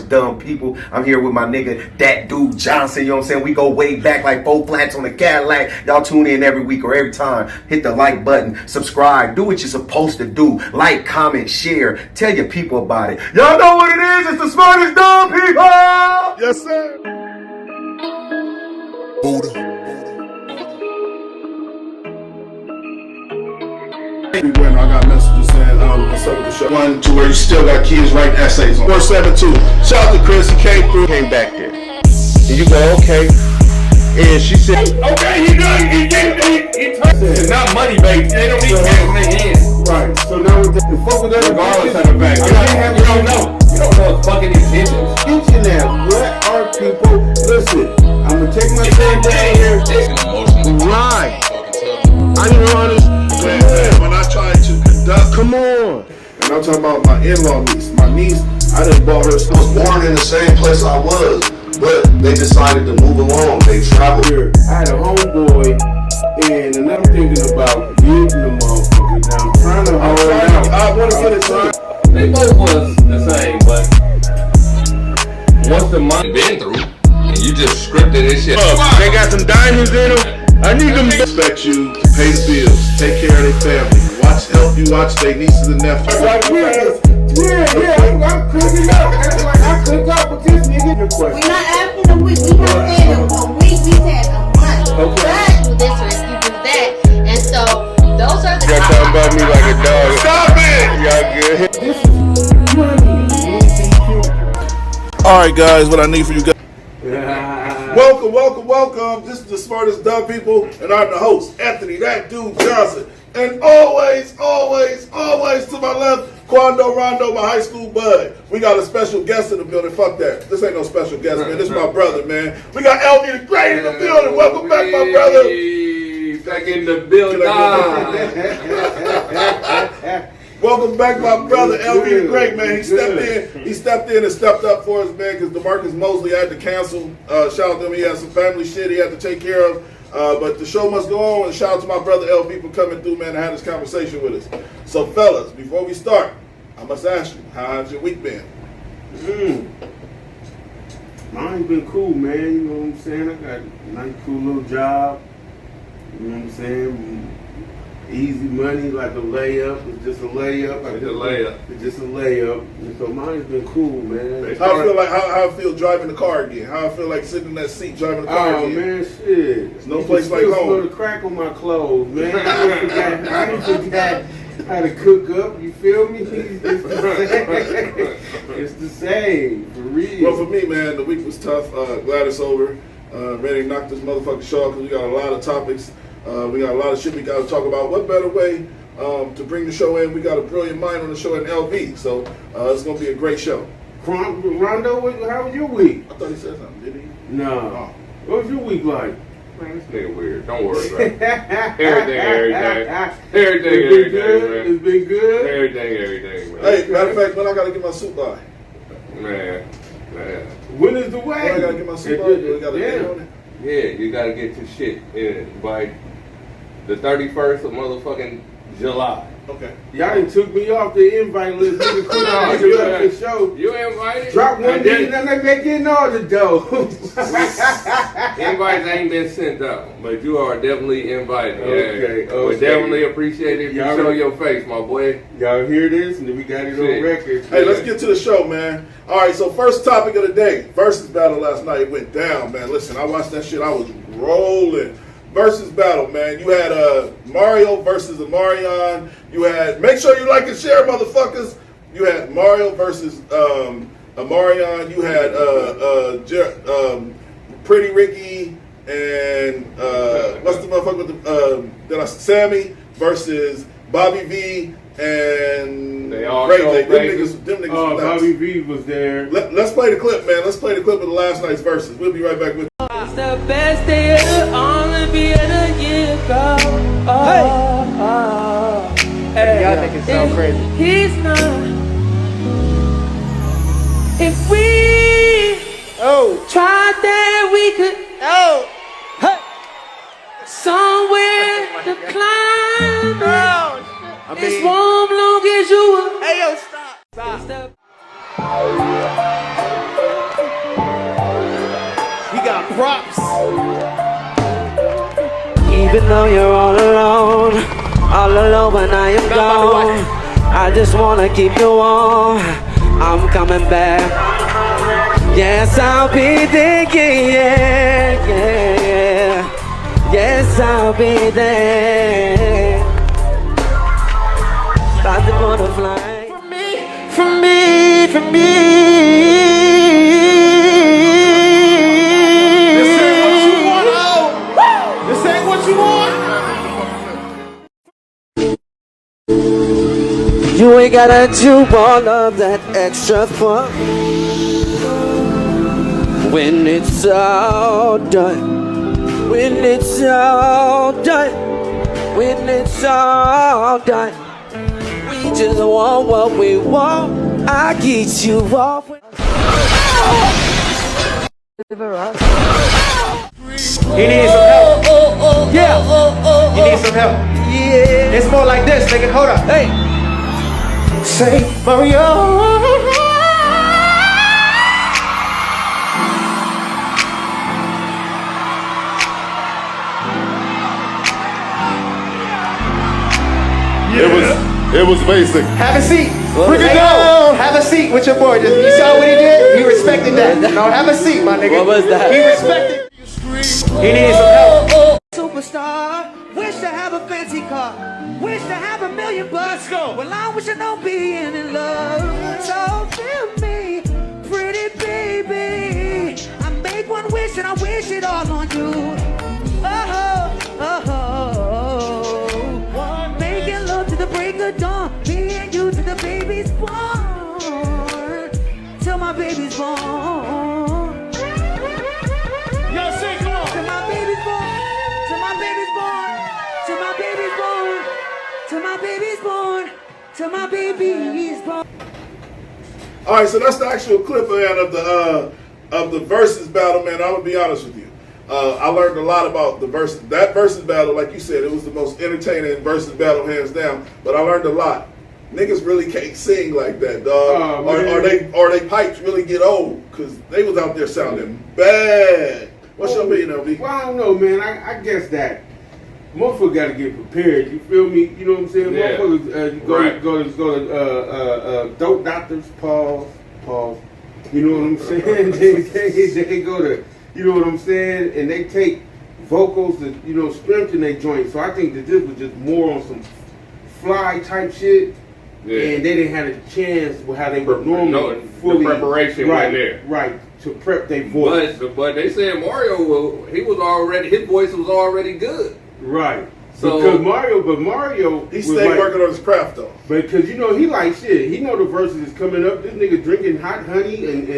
Dumb people. I'm here with my nigga, that dude Johnson. You know what I'm saying? We go way back like 4 flats on the Cadillac. Y'all tune in every week or every time. Hit the like button, subscribe, do what you're supposed to do. Like, comment, share, tell your people about it. Y'all know what it is. It's the smartest dumb people. Yes, sir. Buddha. When I got messages saying, what's up with the show? One to where you still got kids writing essays on 472. Shout out to Chris, he came through. Came back there. And you go, okay. And she said, okay, he done, he turned it. It's not money, baby. They don't need cash in their hands. Right. So now the fuck with that Regardless of the fact. You don't know. You don't know his fucking intentions. Attention now. What are people? Listen, I'm gonna take my time down here. right. I didn't understand. When I tried to conduct, Come on. and I'm talking about my in-law niece. My niece, I done bought her I was born in the same place I was, but they decided to move along. They traveled. here. I had a homeboy, and I'm thinking about getting the motherfucker. Now I'm trying to hold out. I want to get it right. They both was the same, but once the money been through, and you just scripted this shit. They got some diamonds in them. I need them. Expect you to pay the bills, take care of their family, help you watch their nieces and nephews. I'm cooking up. That's like I cook up with this nigga. We're not asking a week. We have been a week. We had a month. Okay. But do this or you do that, and so those are the. Y'all talking about me like a dog. Stop it! Y'all good? This is Alright guys, what I need for you guys. Welcome. This is the smartest dumb people, and I'm the host, Anthony, that dude Johnson. And always to my left, Quando Rondo, my high school bud. We got a special guest in the building. Fuck that. This ain't no special guest, man. This is my brother, man. We got LB the Great in the building. Welcome back, my brother. Back in the building. Welcome back, my brother, LB the Great, man. He stepped in and stepped up for us, man, because DeMarcus Mosley had to cancel. Shout out to him. He had some family shit he had to take care of. But the show must go on, and shout out to my brother LB for coming through, man, and having this conversation with us. So, fellas, before we start, I must ask you, how's your week been? Mine's been cool, man. You know what I'm saying? I got a nice, cool little job. You know what I'm saying? Easy money, like a layup. It's just a layup. It's just a layup. And so mine's been cool, man. How I feel driving the car again? How I feel like sitting in that seat driving the car again? Oh man, shit. There's no place like home. Smell the crack on my clothes, man. I forgot how to cook up. You feel me? It's the same, for real. Well, for me, man, the week was tough. Glad it's over. Ready to knock this motherfucking show off because we got a lot of topics. We got a lot of shit we got to talk about. What better way to bring the show in? We got a brilliant mind on the show in LV, so it's going to be a great show. Rondo, how was your week? I thought he said something, did he? No. Oh. What was your week like? Man, this nigga weird. Don't worry, bro. Everything, man. It's been good. Everything, man. Hey, matter of fact, when I got to get my suit by? Man. When is the When I got to get my suit by? Do we got a date on it? Yeah, you gotta get your shit in by the 31st of motherfucking July. Okay. Y'all done took me off the invite list. The show. You invited? Drop one thing and they make getting all the dough. Invites ain't been sent out, but you are definitely invited. Okay. We definitely appreciate it if you show your face, my boy. Y'all hear this? And then we got it on record. Hey, let's get to the show, man. All right, so first topic of the day. Versus battle last night. It went down, man. Listen, I watched that shit. I was rolling. Versus battle, man. You had Mario versus Amarion. You had, make sure you like and share, motherfuckers. You had Mario versus Amarion. You had Pretty Ricky and what's the motherfucker with the Sammy versus Bobby V and they all Ray J. Them niggas Bobby V was there. Let's play the clip, man. Let's play the clip of the last night's verses. We'll be right back with you. It's the best day ever, only be a year ago. Hey, y'all think it's so crazy. He's not. If we tried that, we could. Somewhere to climb. It's warm long as you were. Hey, yo, stop. Stop. props. Even though you're all alone when I am gone, I just wanna keep you warm. I'm coming back. Yes, I'll be there, yeah, yeah, yeah. Yes, I'll be there. Like the butterfly. For me. This ain't what you want, oh. This ain't what you want. You ain't gotta do all of that extra fun when it's all done. When it's all done. When it's all done. We just want what we want. I get you off. He needs some help. Yeah. He needs some help. Yeah. It's more like this, nigga. Hold up. Hey. Say Mario. It was basic. Have a seat. Bring it down. Have a seat with your boy. Just, you saw what he did? He respected that. No, have a seat, my nigga. What was that? He respected. He needs some help. Superstar, wish to have a fancy car, wish to have $1 million bucks. Let's go. Well, I wish I don't being in love. So tell me, pretty baby, I make one wish and I wish it all on you. Making love to the break of dawn, me and you to the baby's born, till my baby's born. Yo, sing, come on. Till my baby's born, till my baby's born, till my baby's born, till my baby's born, till my baby's born. All right, so that's the actual clip, man, of the versus battle, man. I'm gonna be honest with you. I learned a lot about that versus battle. Like you said, it was the most entertaining versus battle, hands down. But I learned a lot. Niggas really can't sing like that, dog. Or they pipes really get old, because they was out there sounding bad. What's your opinion, LB? Well, I don't know, man. I guess that motherfucker got to get prepared. You feel me? You know what I'm saying? Yeah. Motherfuckers go to dope doctors. Pause. You know what I'm saying? they go to, you know what I'm saying? And they take vocals that, you know, strengthen their joints. So I think that this was just more on some fly type shit. Yeah. And they didn't have a chance with how they would normally the preparation right wasn't there. Right, to prep their voice. But they said Mario, his voice was already good. Right. So because Mario He stayed working on his craft, though. Because, you know, he like shit. He know the verses is coming up. This nigga drinking hot honey and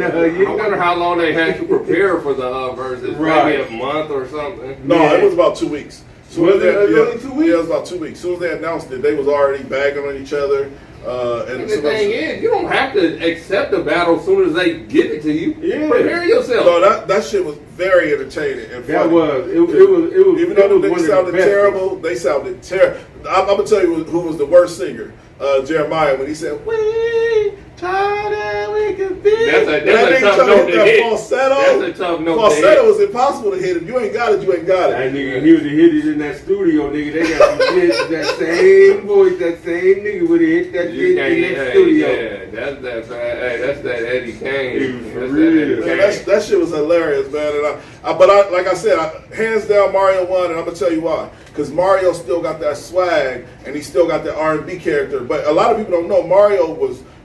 I wonder how long they had to prepare for the verses. Right. Maybe a month or something. No, it was about 2 weeks. Was it only 2 weeks? Yeah, it was about 2 weeks. As soon as they announced it, they was already bagging on each other. And the thing is, you don't have to accept the battle as soon as they give it to you. Yeah. Prepare yourself. No, that shit was very entertaining and funny. That was. It was. Even though the niggas sounded terrible, they sounded terrible. I'm gonna tell you who was the worst singer. Jeremiah, when he said, "We tried and we could be." That's a tough note to hit. Falsetto. That's a tough note to Falsetto hit. was impossible to hit. If you ain't got it, you ain't got it. That nigga, he was the hit in that studio, nigga. They got some shit, that same voice, that same nigga would have hit that You shit in can't, that studio. Yeah, that's that Eddie Kane. For That's real. that Eddie Man, Kane. that shit was hilarious, man. And like I said, hands down, Mario won, and I'm gonna tell you why. Because Mario still got that swag, and he still got that R&B character. But a lot of people don't know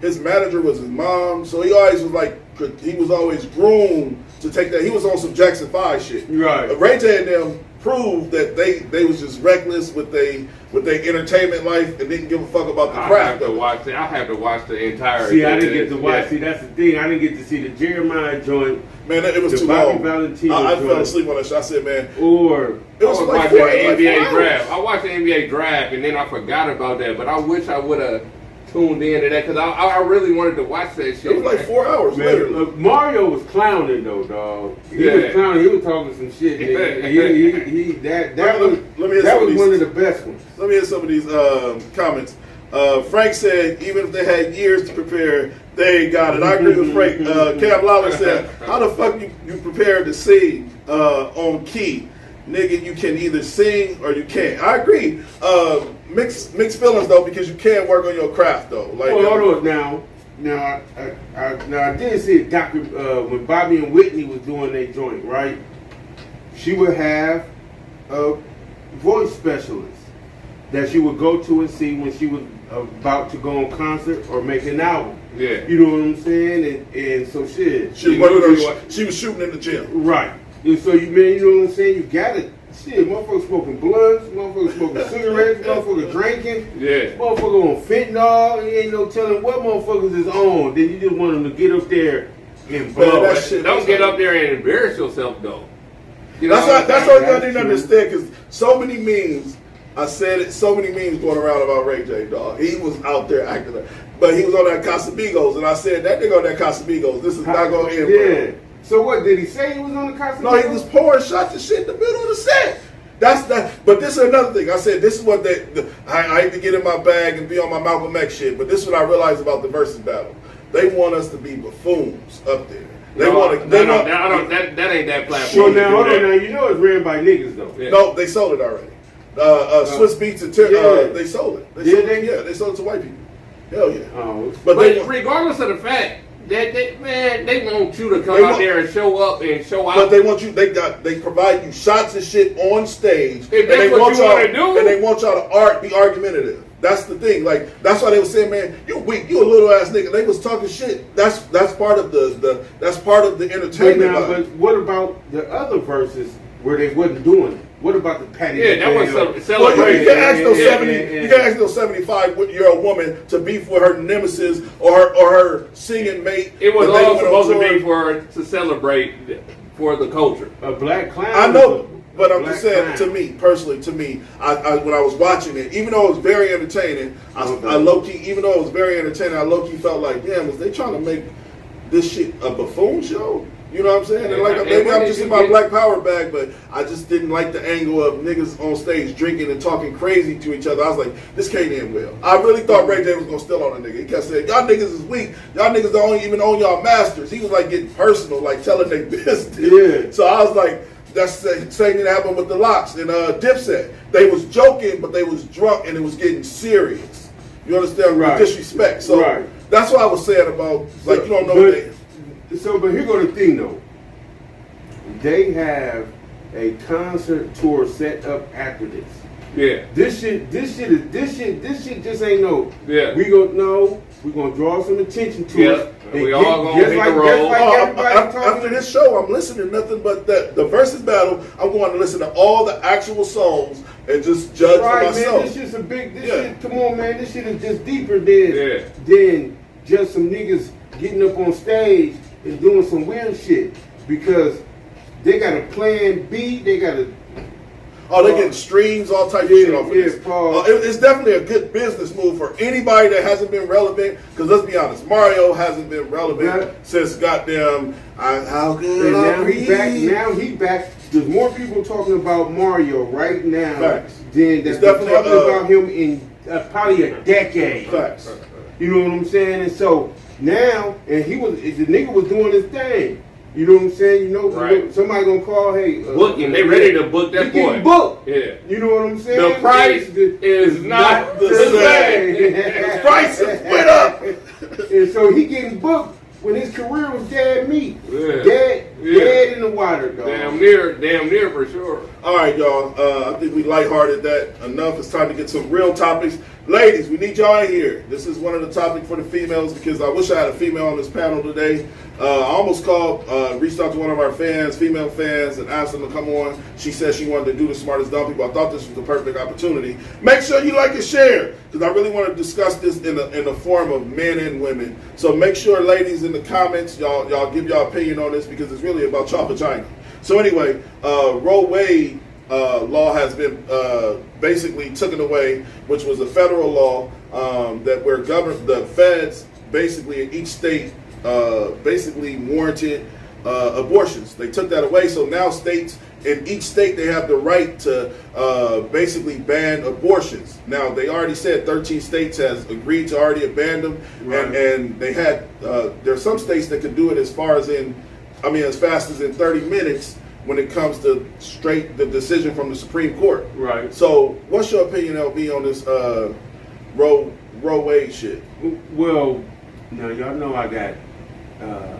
his manager was his mom, so he was always groomed to take that. He was on some Jackson 5 shit. Right. Ray J and them proved that they was just reckless with their entertainment life and didn't give a fuck about the I craft. have to watch the entire. See, I didn't get to watch. See, that's the thing. I didn't get to see the Jeremiah joint. Man, it was The too Bobby long. Valentino I fell joint. asleep on that shit. I said, man, Or it was I like watching 4 the NBA hours. draft. I watched the NBA draft and then I forgot about that. But I wish I would have tuned in to that because I really wanted to watch that shit. It was like 4 hours later. man, Mario was clowning though, dog. He Yeah. was clowning. He was talking some shit. Nigga. That was Let me hear that some of was these. one of the best ones. Let me hear some of these comments. Frank said even if they had years to prepare, they ain't got it. I agree with Frank. Cam Lawler said, how the fuck you prepared to sing on key? Nigga, you can either sing or you can't. I agree. Mixed feelings though, because you can work on your craft though. Like, well, hold on now I did see a when Bobby and Whitney was doing their joint, right? She would have a voice specialist that she would go to and see when she was about to go on concert or make an album. Yeah. You know what I'm saying? And so shit. she was shooting in the gym. Right. And so you know what I'm saying? You got it. Shit, motherfuckers smoking blunts, motherfuckers smoking cigarettes, motherfuckers drinking. Yeah. Motherfucker on fentanyl. You ain't no telling what motherfuckers is on. Then you just want them to get up there and blow. Man, that shit- Don't get up there and embarrass yourself though. You know That's what I didn't understand, because so many memes, I said it, so many memes going around about Ray J, dog. He was out there acting like, but he was on that Casamigos, and I said, that nigga on that Casamigos, this is not going to end well. Yeah. So what, did he say he was on the Casamigos? No, he was pouring shots of shit in the middle of the set. That's that. But this is another thing. I said, this is what I hate to get in my bag and be on my Malcolm X shit, but this is what I realized about the versus battle. They want us to be buffoons up there. That ain't that platform. So now, hold on, now, you know it's ran by niggas, though. Yeah. No, they sold it already. Swiss Beats and they sold it. They sold it to white people. Hell yeah. But regardless of the fact that they want you to come out there and show up and show out. But they want you. They provide you shots of shit on stage. If that's what you want to do, and they want y'all to be argumentative. That's the thing. Like, that's why they were saying, man, you weak, you a little ass nigga. They was talking shit. That's part of the entertainment. But what about the other verses where they wasn't doing it? What about the Patty? Yeah, that was Well, celebrating. you can't ask no 75-year-old woman to beef with her nemesis or her singing mate. It was all supposed to be to celebrate for the culture. A black clown. I know, but I'm just saying, to me, personally, I when I was watching it, even though it was very entertaining, I low-key, even though it was very entertaining, I low-key felt like, damn, was they trying to make this shit a buffoon show? You know what I'm saying? And like, maybe I'm just in my Black Power bag, but I just didn't like the angle of niggas on stage drinking and talking crazy to each other. I was like, this can't end well. I really thought Ray J was gonna steal on a nigga. He kept saying, y'all niggas is weak. Y'all niggas don't even own y'all masters. He was like getting personal, like telling their business. Yeah. So I was like, that's the same thing that happened with the Locks and Dipset. They was joking, but they was drunk and it was getting serious. You understand? Right. With disrespect. So that's what I was saying about, like, you don't know what they... But here go the thing though. They have a concert tour set up after this. Yeah. This shit just ain't no. Yeah. We're gonna draw some attention to it. We all gonna hit the road. After this show, I'm listening to nothing but the versus battle. I'm going to listen to all the actual songs and just judge for myself. Man, this shit's a big. Shit, come on, man. This shit is just deeper than just some niggas getting up on stage and doing some weird shit, because they got a plan B. They got a. They're getting streams, all types of shit off of this. It's definitely a good business move for anybody that hasn't been relevant. Because let's be honest, Mario hasn't been relevant since goddamn. How good? And now he back. Now he back. There's more people talking about Mario right now than that's been talking about him in probably a decade. Facts. You know what I'm saying? And so now, and the nigga was doing his thing. You know what I'm saying? You know, somebody gonna call, hey, booking. They ready to book that boy. Booked. Yeah. You know what I'm saying? The price is not the same. The price is went up. And so he getting booked when his career was dead meat. Yeah. Dead in the water, dog. Damn near for sure. All right, y'all. I think we lighthearted that enough. It's time to get some real topics. Ladies, we need y'all in here. This is one of the topics for the females, because I wish I had a female on this panel today. I almost reached out to one of our female fans, and asked them to come on. She said she wanted to do the Smartest Dumb People. I thought this was the perfect opportunity. Make sure you like and share, because I really want to discuss this in the form of men and women. So make sure, ladies, in the comments, y'all give y'all opinion on this, because it's really about y'all vagina. So anyway, Roe Wade law has been basically taken away, which was a federal law that the feds basically in each state basically warranted abortions. They took that away, so now states, in each state, they have the right to basically ban abortions. Now, they already said 13 states has agreed to already ban them, and they had, there are some states that could do it as fast as in 30 minutes when it comes to the decision from the Supreme Court. Right. So, what's your opinion, LB, on this Roe Wade shit? Well, now y'all know I got a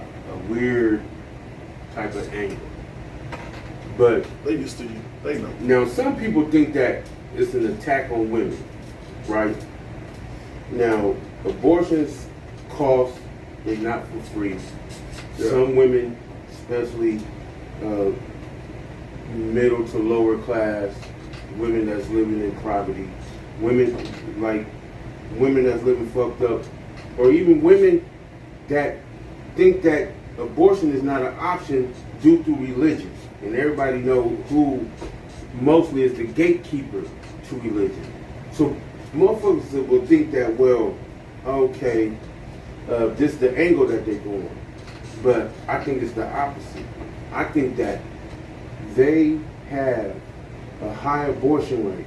weird type of angle, but They used to, they know. now some people think that it's an attack on women, right? Now, abortions cost, they're not for free. Yeah. Some women, especially middle to lower class, women that's living in poverty, women that's living fucked up, or even women that think that abortion is not an option due to religion. And everybody know who mostly is the gatekeeper to religion. So motherfuckers will think that, well, okay, this is the angle that they're going. But I think it's the opposite. I think that they have a high abortion rate.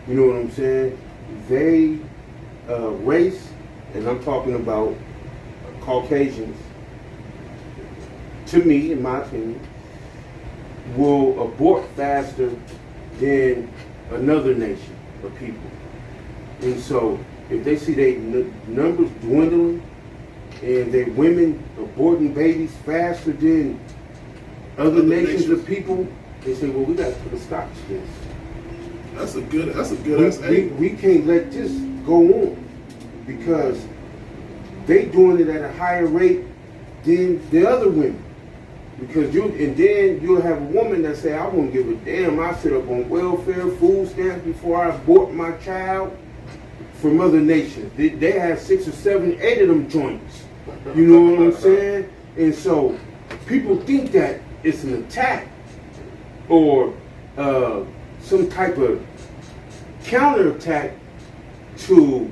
You know what I'm saying? They, race, and I'm talking about Caucasians, to me, in my opinion, will abort faster than another nation of people. And so, if they see their numbers dwindling and their women aborting babies faster than other nations of people, they say, well, we got to put a stop to this. That's a good ass angle. We can't let this go on because they doing it at a higher rate than the other women. Because then you'll have a woman that say, I won't give a damn. I sit up on welfare, food stamps before I abort my child. From other nations, they have 6 or 7, 8 of them joints. You know what I'm saying? And so people think that it's an attack or some type of counterattack to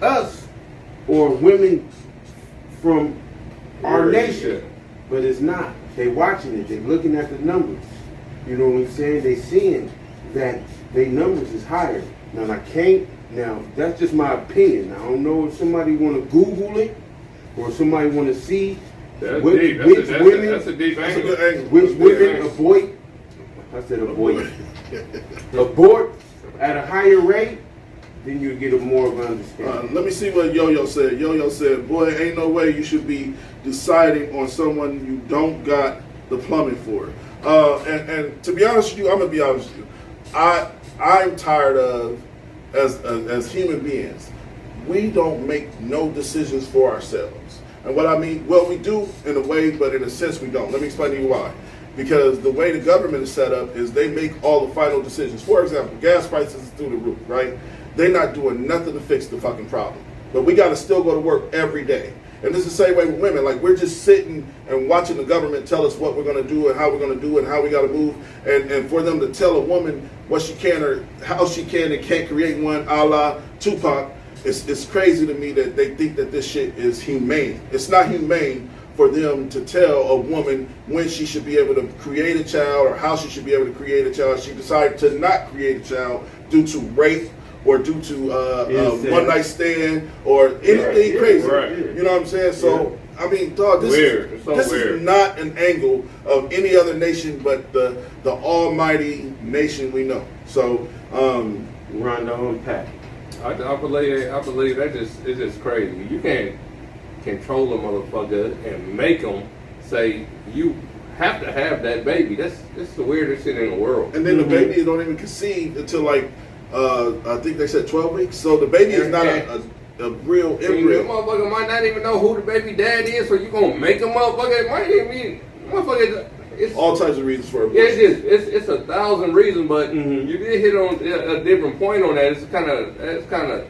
us or women from our nation. But it's not. They watching it. They looking at the numbers. You know what I'm saying? They seeing that their numbers is higher. Now that's just my opinion. I don't know if somebody want to Google it or somebody want to see That's which deep. women That's a deep That's a angle. good angle. which That's a good women angle. abort at a higher rate, then you get a more of an understanding. Let me see what Yo-Yo said. Yo-Yo said, boy, ain't no way you should be deciding on someone you don't got the plumbing for. And to be honest with you, I'm going to be honest with you. I'm tired of, as human beings, we don't make no decisions for ourselves. And what I mean, well, we do in a way, but in a sense we don't. Let me explain to you why. Because the way the government is set up is they make all the final decisions. For example, gas prices is through the roof, right? They're not doing nothing to fix the fucking problem. But we got to still go to work every day. And this is the same way with women. Like, we're just sitting and watching the government tell us what we're going to do and how we're going to do it and how we got to move. And for them to tell a woman what she can or how she can and can't create one, a la Tupac, it's crazy to me that they think that this shit is humane. It's not humane for them to tell a woman when she should be able to create a child or how she should be able to create a child. She decided to not create a child due to rape or due to one night stand or anything crazy. Right. You know what I'm saying? So, I mean, dog, this Weird. is not an angle of any other nation but the almighty nation we know. So, Rondo and Pat. I believe it's just crazy. You can't control a motherfucker and make them say you have to have that baby. That's the weirdest shit in the world. and then the baby don't even conceive until like I think they said 12 weeks. So the baby is not a real The embryo. motherfucker might not even know who the baby dad is, so you gonna make a motherfucker. It might even be motherfucker. It's All types of reasons for yeah, abortion. it's 1,000 reasons, but you did hit on a different point on that. It's kind of.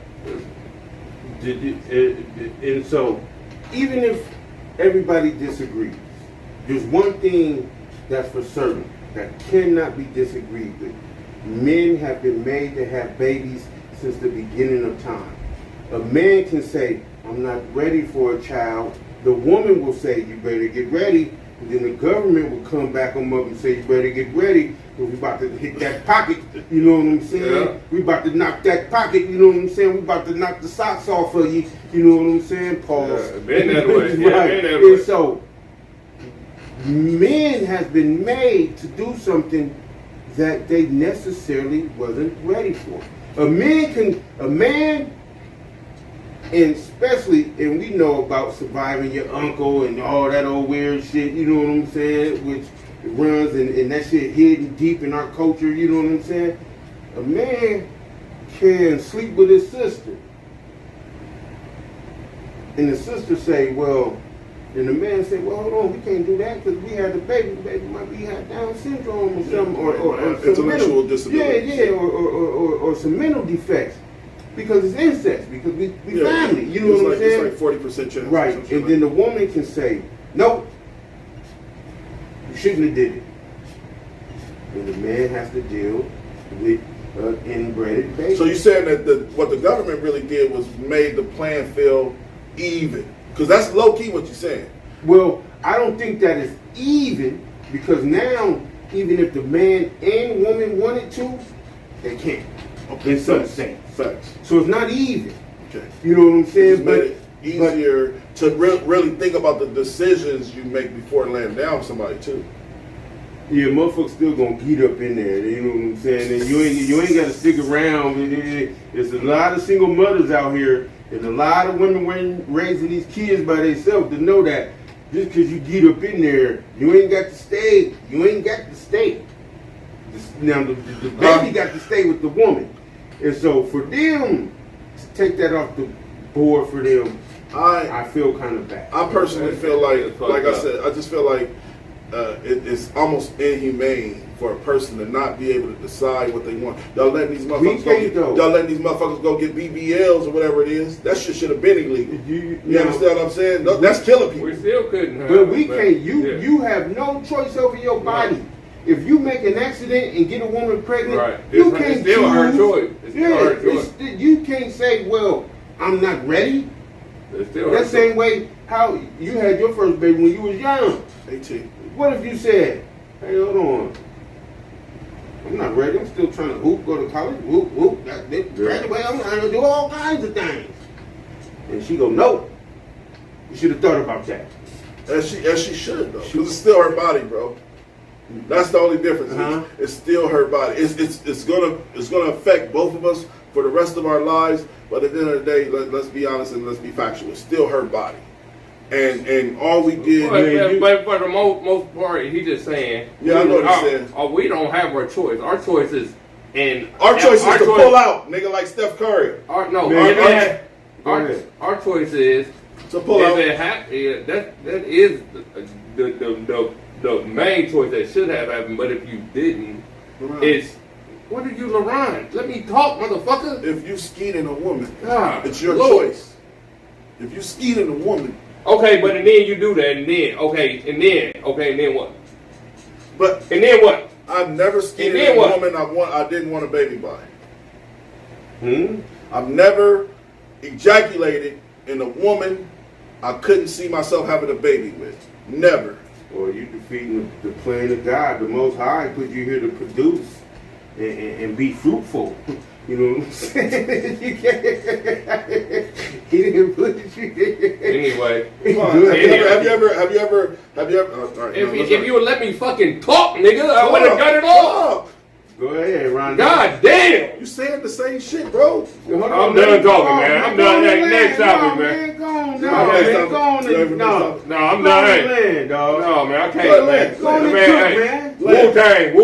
And so, even if everybody disagrees, there's one thing that's for certain that cannot be disagreed with. Men have been made to have babies since the beginning of time. A man can say, I'm not ready for a child the woman will say, you better get ready. And then the government will come back on up and say, you better get ready. Because we about to hit that pocket, you know what I'm saying? Yeah. We about to knock that pocket, you know what I'm saying? We about to knock the socks off of you, you know what I'm saying? Pause. Yeah, been that way. Yeah, Right. been that way. And so, men has been made to do something that they necessarily wasn't ready for. A man, and especially, and we know about surviving your uncle and all that old weird shit, you know what I'm saying, which runs and that shit hidden deep in our culture, you know what I'm saying? A man can sleep with his sister. And the sister say, well, and the man say, well, hold on, we can't do that because we had the baby. The baby might be had Down syndrome or something, or some intellectual mental, disability. or some mental defects. Because it's incest, because we Yeah. family, you know what I'm saying? It's like 40% chance. Right, and then the woman can say, nope, you shouldn't have did it. And the man has to deal with inbred baby. So you're saying that what the government really did was made the playing field even? Because that's low key what you're saying. Well, I don't think that is even, because now, even if the man and woman wanted to, they can't. In some states. Facts. So it's not even. Okay. You know what I'm saying? It's made it easier to really think about the decisions you make before laying down with somebody too. Yeah, motherfuckers still gonna get up in there. You know what I'm saying? And you ain't got to stick around. There's a lot of single mothers out here. There's a lot of women raising these kids by themselves to know that just because you get up in there, you ain't got to stay. You ain't got to stay. Now the baby got to stay with the woman, and so for them to take that off the board for them, I feel kind of bad. I personally feel like I said, I just feel like it's almost inhumane for a person to not be able to decide what they want. Y'all letting these motherfuckers go get BBLs or whatever it is. That shit should have been illegal. You understand what I'm saying? That's killing people. We still couldn't have. But we can't. You have no choice over your body. If you make an accident and get a woman pregnant, Right. you It's can't still choose. her choice. It's still her choice. You can't say, well, I'm not ready. It's still her That same way how you had your first baby when you was young. 18. What if you said, hey, hold on. I'm not ready. I'm still trying to hoop, go to college, whoop, graduate. I'm trying to do all kinds of things. And she go, no. You should have thought about that. As she should though, because it's still her body, bro. That's the only difference. It's still her body. It's gonna affect both of us for the rest of our lives. But at the end of the day, let's be honest and let's be factual. It's still her body, and all we did. But for the most part, he just saying. Yeah, I know what he's saying. We don't have our choice. Our choice is to pull out, nigga, like Steph Curry. Our choice is to pull out. That is the main choice that should have happened. But if you didn't, it's what are you, LaRon? Let me talk, motherfucker. If you skeeting a woman, God, it's your Lord. choice. If you skeeting a woman, okay, but and then you do that, and then and then what? But and then what? I've never skeeted a woman I didn't want a baby by. I've never ejaculated in a woman I couldn't see myself having a baby with. Never. Well, you defeating the plan of God. The Most High put you here to produce and be fruitful. You know what I'm saying? You can't. He didn't put you here. Anyway. Have you ever? If you would let me fucking talk, nigga, I would have got it all. Go ahead, Ron. God damn! You saying the same shit, bro. I'm done talking, man. I'm done. Next topic, man. Go on, No, I'm done. No, man, I can't, man. Go on and cook, man.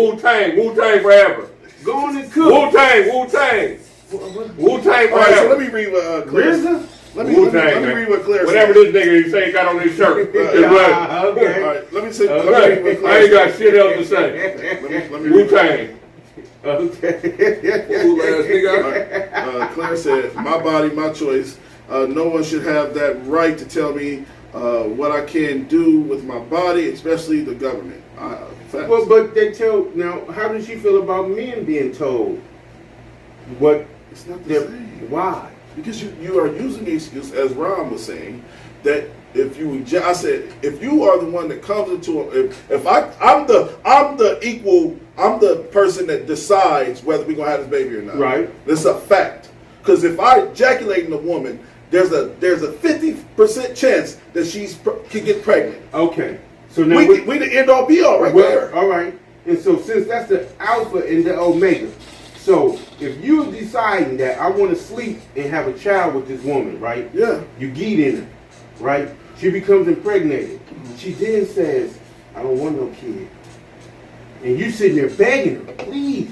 Wu-Tang forever. Go on and cook. Wu-Tang forever. All right, so let me read what Claire said. Let me read what Claire said. Whatever this nigga you say got on his shirt. Okay. All right, let me read what Claire I ain't got shit else to say. Let me Wu-Tang. Okay. Claire said, my body, my choice. No one should have that right to tell me what I can do with my body, especially the government. Well, but they tell, now, how does she feel about men being told what? It's not the same. Why? Because you are using the excuse, as Ron was saying, that if you are the one that comes into I'm the person that decides whether we're gonna have this baby or not. Right. This is a fact. Because if I ejaculate in a woman, there's a 50% chance that can get pregnant. Okay. So now we the end all be all right there. All right. And so since that's the alpha and the omega, so if you're deciding that I want to sleep and have a child with this woman, right? Yeah. You get in her, right? She becomes impregnated. She then says, I don't want no kid. And you sitting there begging her, please,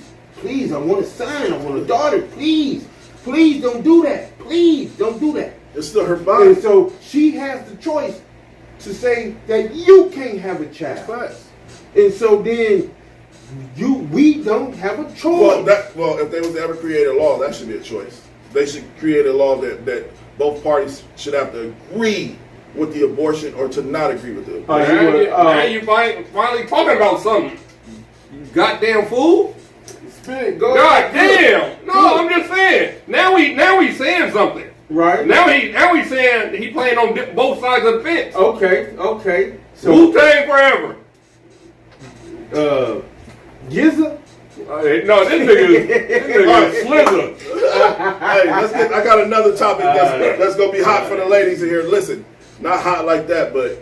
I want a son, I want a daughter, please don't do that. Please don't do that. It's still her body. And so she has the choice to say that you can't have a child. Facts. And so then we don't have a choice. Well, if they was to ever create a law, that should be a choice. They should create a law that both parties should have to agree with the abortion or to not agree with the abortion. Now you finally talking about something. You goddamn fool. Spin it, go. God damn! No, I'm just saying. Now he's saying something. Right. Now he's saying he playing on both sides of the fence. Okay. So Wu-Tang forever. Gizza? No, this nigga Slither. Hey, I got another topic that's gonna be hot for the ladies in here. Listen, not hot like that, but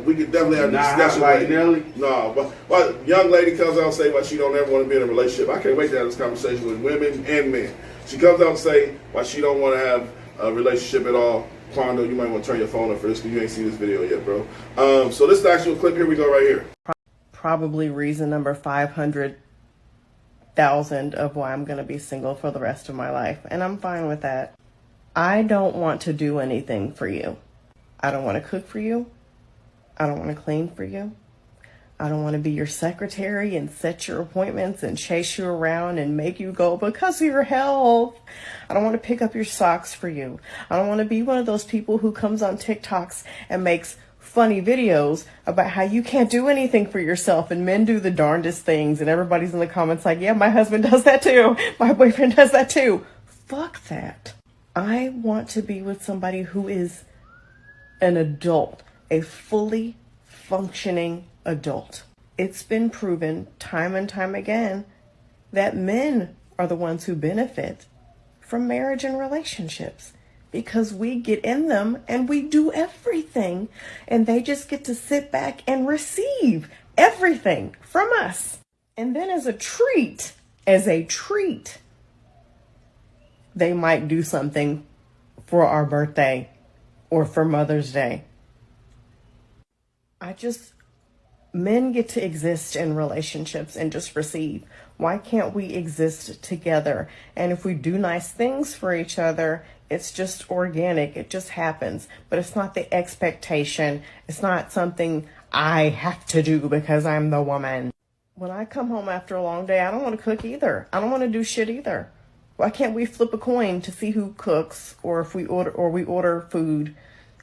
we could definitely have a Not discussion. hot like Nelly? No, but young lady comes out and say why she don't ever want to be in a relationship. I can't wait to have this conversation with women and men. She comes out and say why she don't want to have a relationship at all. Quando, you might want to turn your phone up for this because you ain't seen this video yet, bro. So this is the actual clip. Here we go right here. Probably reason number 500,000 of why I'm going to be single for the rest of my life. And I'm fine with that. I don't want to do anything for you. I don't want to cook for you. I don't want to clean for you. I don't want to be your secretary and set your appointments and chase you around and make you go because of your health. I don't want to pick up your socks for you. I don't want to be one of those people who comes on TikToks and makes funny videos about how you can't do anything for yourself and men do the darndest things and everybody's in the comments like, yeah, my husband does that too. My boyfriend does that too. Fuck that. I want to be with somebody who is an adult, a fully functioning adult. It's been proven time and time again that men are the ones who benefit from marriage and relationships because we get in them and we do everything and they just get to sit back and receive everything from us. And then as a treat, they might do something for our birthday or for Mother's Day. Men get to exist in relationships and just receive. Why can't we exist together? And if we do nice things for each other, it's just organic. It just happens. But it's not the expectation. It's not something I have to do because I'm the woman. When I come home after a long day, I don't want to cook either. I don't want to do shit either. Why can't we flip a coin to see who cooks or if we order food?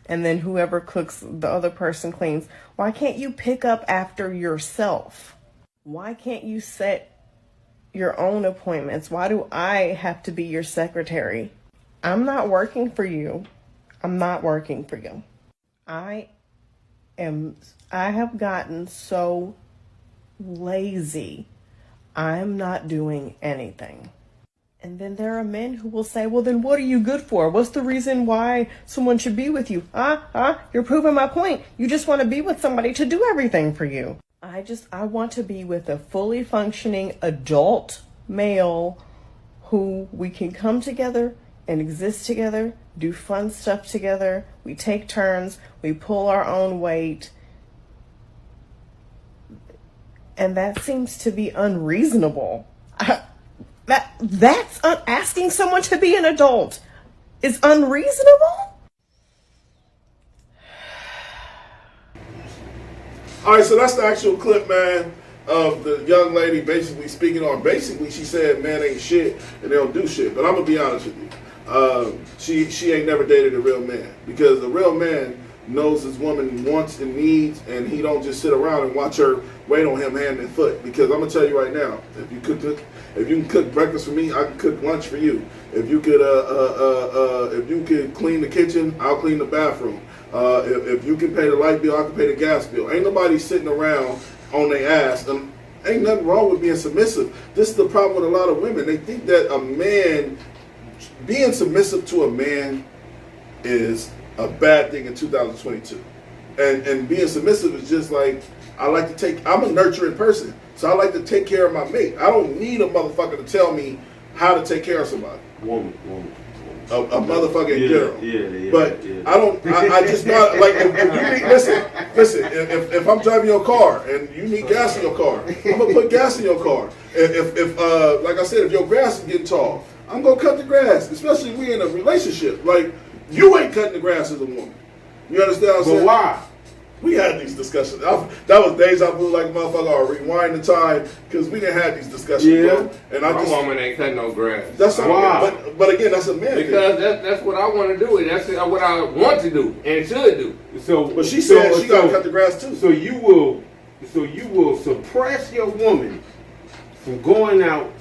And then whoever cooks, the other person cleans. Why can't you pick up after yourself? Why can't you set your own appointments? Why do I have to be your secretary? I'm not working for you. I have gotten so lazy. I'm not doing anything. And then there are men who will say, well, then what are you good for? What's the reason why someone should be with you? You're proving my point. You just want to be with somebody to do everything for you. I want to be with a fully functioning adult male who we can come together and exist together, do fun stuff together. We take turns. We pull our own weight. And that seems to be unreasonable. That's asking someone to be an adult is unreasonable. All right, so that's the actual clip, man, of the young lady basically speaking on. Basically, she said men ain't shit and they don't do shit. But I'm gonna be honest with you, she ain't never dated a real man because a real man knows his woman wants and needs, and he don't just sit around and watch her wait on him hand and foot. Because I'm gonna tell you right now, if you can cook breakfast for me, I can cook lunch for you. If you could clean the kitchen, I'll clean the bathroom. If you can pay the light bill, I can pay the gas bill. Ain't nobody sitting around on their ass. And ain't nothing wrong with being submissive. This is the problem with a lot of women. They think that a man, being submissive to a man is a bad thing in 2022. And being submissive is just like, I'm a nurturing person. So I like to take care of my mate. I don't need a motherfucker to tell me how to take care of somebody. Woman. A motherfucker in general. Yeah. But I don't. I just not like. If you need, listen. If I'm driving your car and you need gas in your car, I'm gonna put gas in your car. If like I said, if your grass is getting tall, I'm gonna cut the grass. Especially if we in a relationship. Like you ain't cutting the grass as a woman. You understand what I'm saying? But why? We had these discussions. That was deja vu like a motherfucker, or rewind the time, because we didn't have these discussions, bro. And My woman ain't cutting no grass. That's why. But again, that's a man thing. Because that's what I want to do. That's what I want to do and should do. But she said she got to cut the grass too. So you will suppress your woman from going out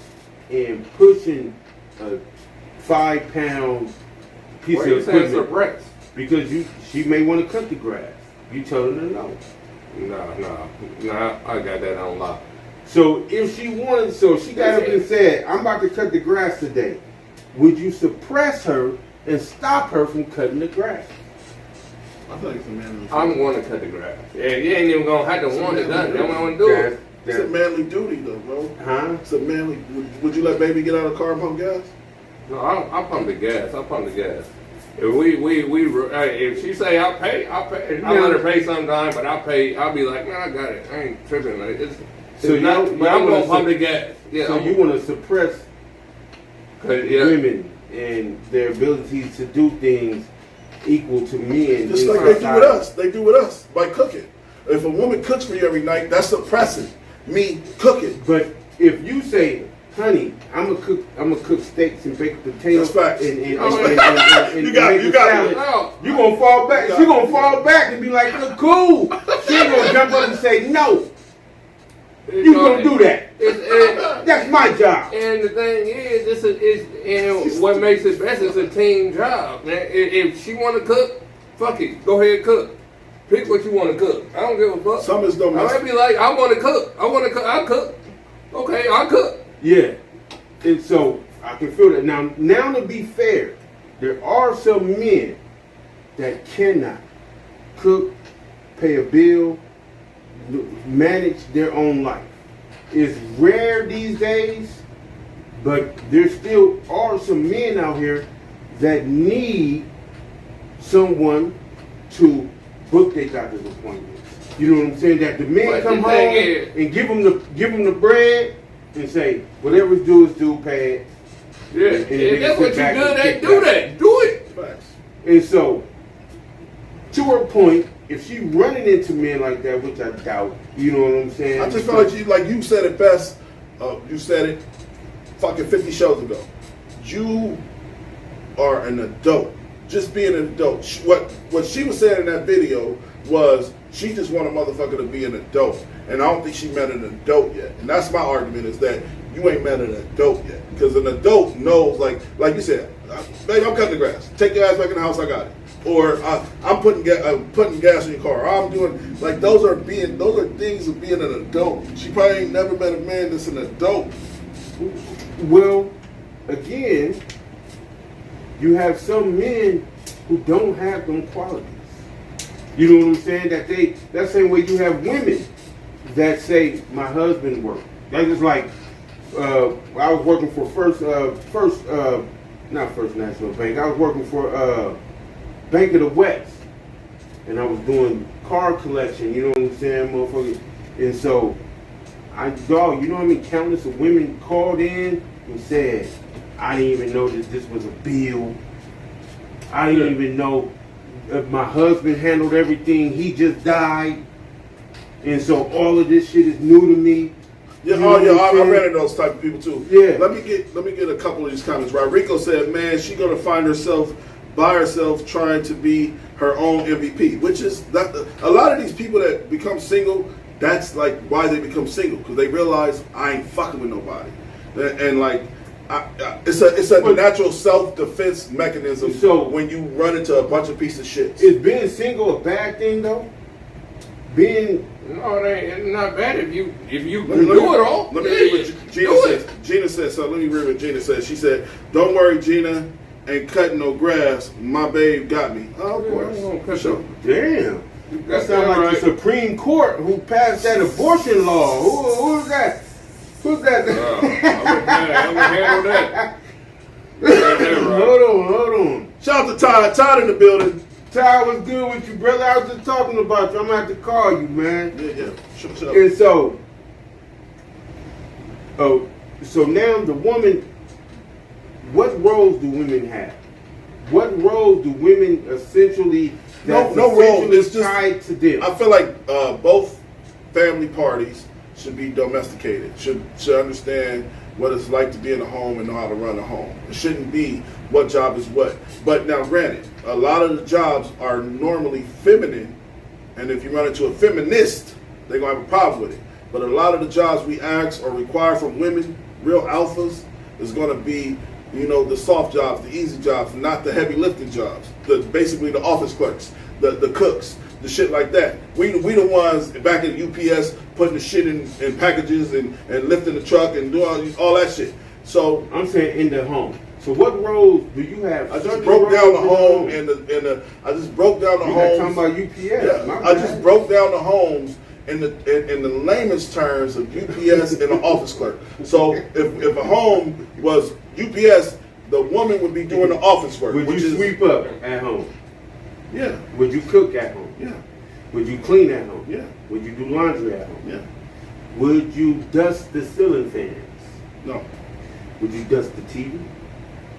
and pushing a 5-pound piece Why of you saying equipment suppress? because she may want to cut the grass. You tell her no. Nah, I got that on lock. So if she wanted, she got up and said, "I'm about to cut the grass today," would you suppress her and stop her from cutting the grass? I feel like it's a manly duty. I'm going to cut the grass. Yeah, you ain't even going to have to want it done. They don't want to do it. It's a manly duty though, bro. Huh? It's a manly. Would you let baby get out of the car and pump gas? No, I pump the gas. If she say I'll pay. I let her pay sometime, but I'll be like, man, I got it. I ain't tripping. Like but I'm gonna pump the gas. Yeah. So you want to suppress women and their ability to do things equal to men. Just like they do with us. They do with us by cooking. If a woman cooks for you every night, that's suppressing me cooking. But if you say, "Honey, I'm gonna cook steaks and baked potatoes," That's facts. and You got it. You gonna fall back. She gonna fall back and be like, "Look, cool." She ain't gonna jump up and say no. You gonna do that? That's my job. And the thing is, what makes it best is a team job. Man, if she want to cook, fuck it, go ahead and cook. Pick what you want to cook. I don't give a fuck. Some is I might be like, I want to cook. I'll cook. Okay, I'll cook. Yeah, and so I can feel that. Now to be fair, there are some men that cannot cook, pay a bill, manage their own life. It's rare these days, but there still are some men out here that need someone to book their doctor's appointments. You know what I'm saying? That the men But come the home thing is- and give them the bread and say, whatever's due is due, pay it. Yeah, And if that's sit what you back good and at, kick do back. that. Do it. Facts. And so, to her point, if she running into men like that, which I doubt, you know what I'm saying? I just feel like you said it best. You said it fucking 50 shows ago. You are an adult. Just being an adult. What she was saying in that video was she just want a motherfucker to be an adult. And I don't think she met an adult yet. And that's my argument, is that you ain't met an adult yet. Because an adult knows, like you said, baby, I'm cutting the grass. Take your ass back in the house, I got it. Or I'm putting gas in your car. Or I'm doing, like, those are things of being an adult. She probably ain't never met a man that's an adult. Well, again, you have some men who don't have them qualities. You know what I'm saying? That same way you have women that say, my husband worked. That's just like, I was working for not First National Bank. I was working for Bank of the West. And I was doing car collection, you know what I'm saying, motherfucker? And so, you know how many countless of women called in and said, I didn't even know that this was a bill. I didn't even know my husband handled everything. He just died. And so all of this shit is new to me. Yeah, You know what I'm I saying? ran into those type of people too. Yeah. Let me get a couple of these comments. Rodrigo said, man, she gonna find herself by herself trying to be her own MVP, which is that a lot of these people that become single, that's like why they become single, because they realize I ain't fucking with nobody. And like It's a natural self-defense mechanism. So- when you run into a bunch of piece of shit. Is being single a bad thing though? Being No, it ain't. It's not bad if you can Let me- do it all. Let me Yeah, read what Gina do said. it. Gina said, so let me read what Gina said. She said, "Don't worry, Gina, ain't cutting no grass. My babe got me." Oh, of Yeah, course. I ain't gonna cut Sure. damn. That That's sounds like right. the Supreme Court who passed that abortion law. Who's that? Who's that? I'm gonna handle that. Right. Hold on. Shout out to Todd. Todd in the building. Ty, what's good with you, brother? I was just talking about you. I'm gonna have to call you, man. Yeah. Shut up. And so, so now the woman, what roles do women have? What roles do women essentially that's No role. essentially It's just tied to them? I feel like both family parties should be domesticated. Should understand what it's like to be in a home and know how to run a home. It shouldn't be what job is what. But now, granted, a lot of the jobs are normally feminine, and if you run into a feminist, they're gonna have a problem with it. But a lot of the jobs we ask or require from women, real alphas, is gonna be, the soft jobs, the easy jobs, not the heavy lifting jobs. Basically the office clerks, the cooks, the shit like that. We the ones back at UPS putting the shit in packages and lifting the truck and doing all that shit. So I'm saying in the home. So what roles do you have? I just broke down the home and I just broke down the You're not homes. talking about UPS. Yeah, My I bad. just broke down the homes in the layman's terms of UPS and an office clerk. So if a home was UPS, the woman would be doing the office work. Would which you is, sweep up at home? Yeah, Would you cook at home? yeah, Would you clean at home? yeah, Would you do laundry at home? yeah. Would you dust the ceiling fans? No. Would you dust the TV?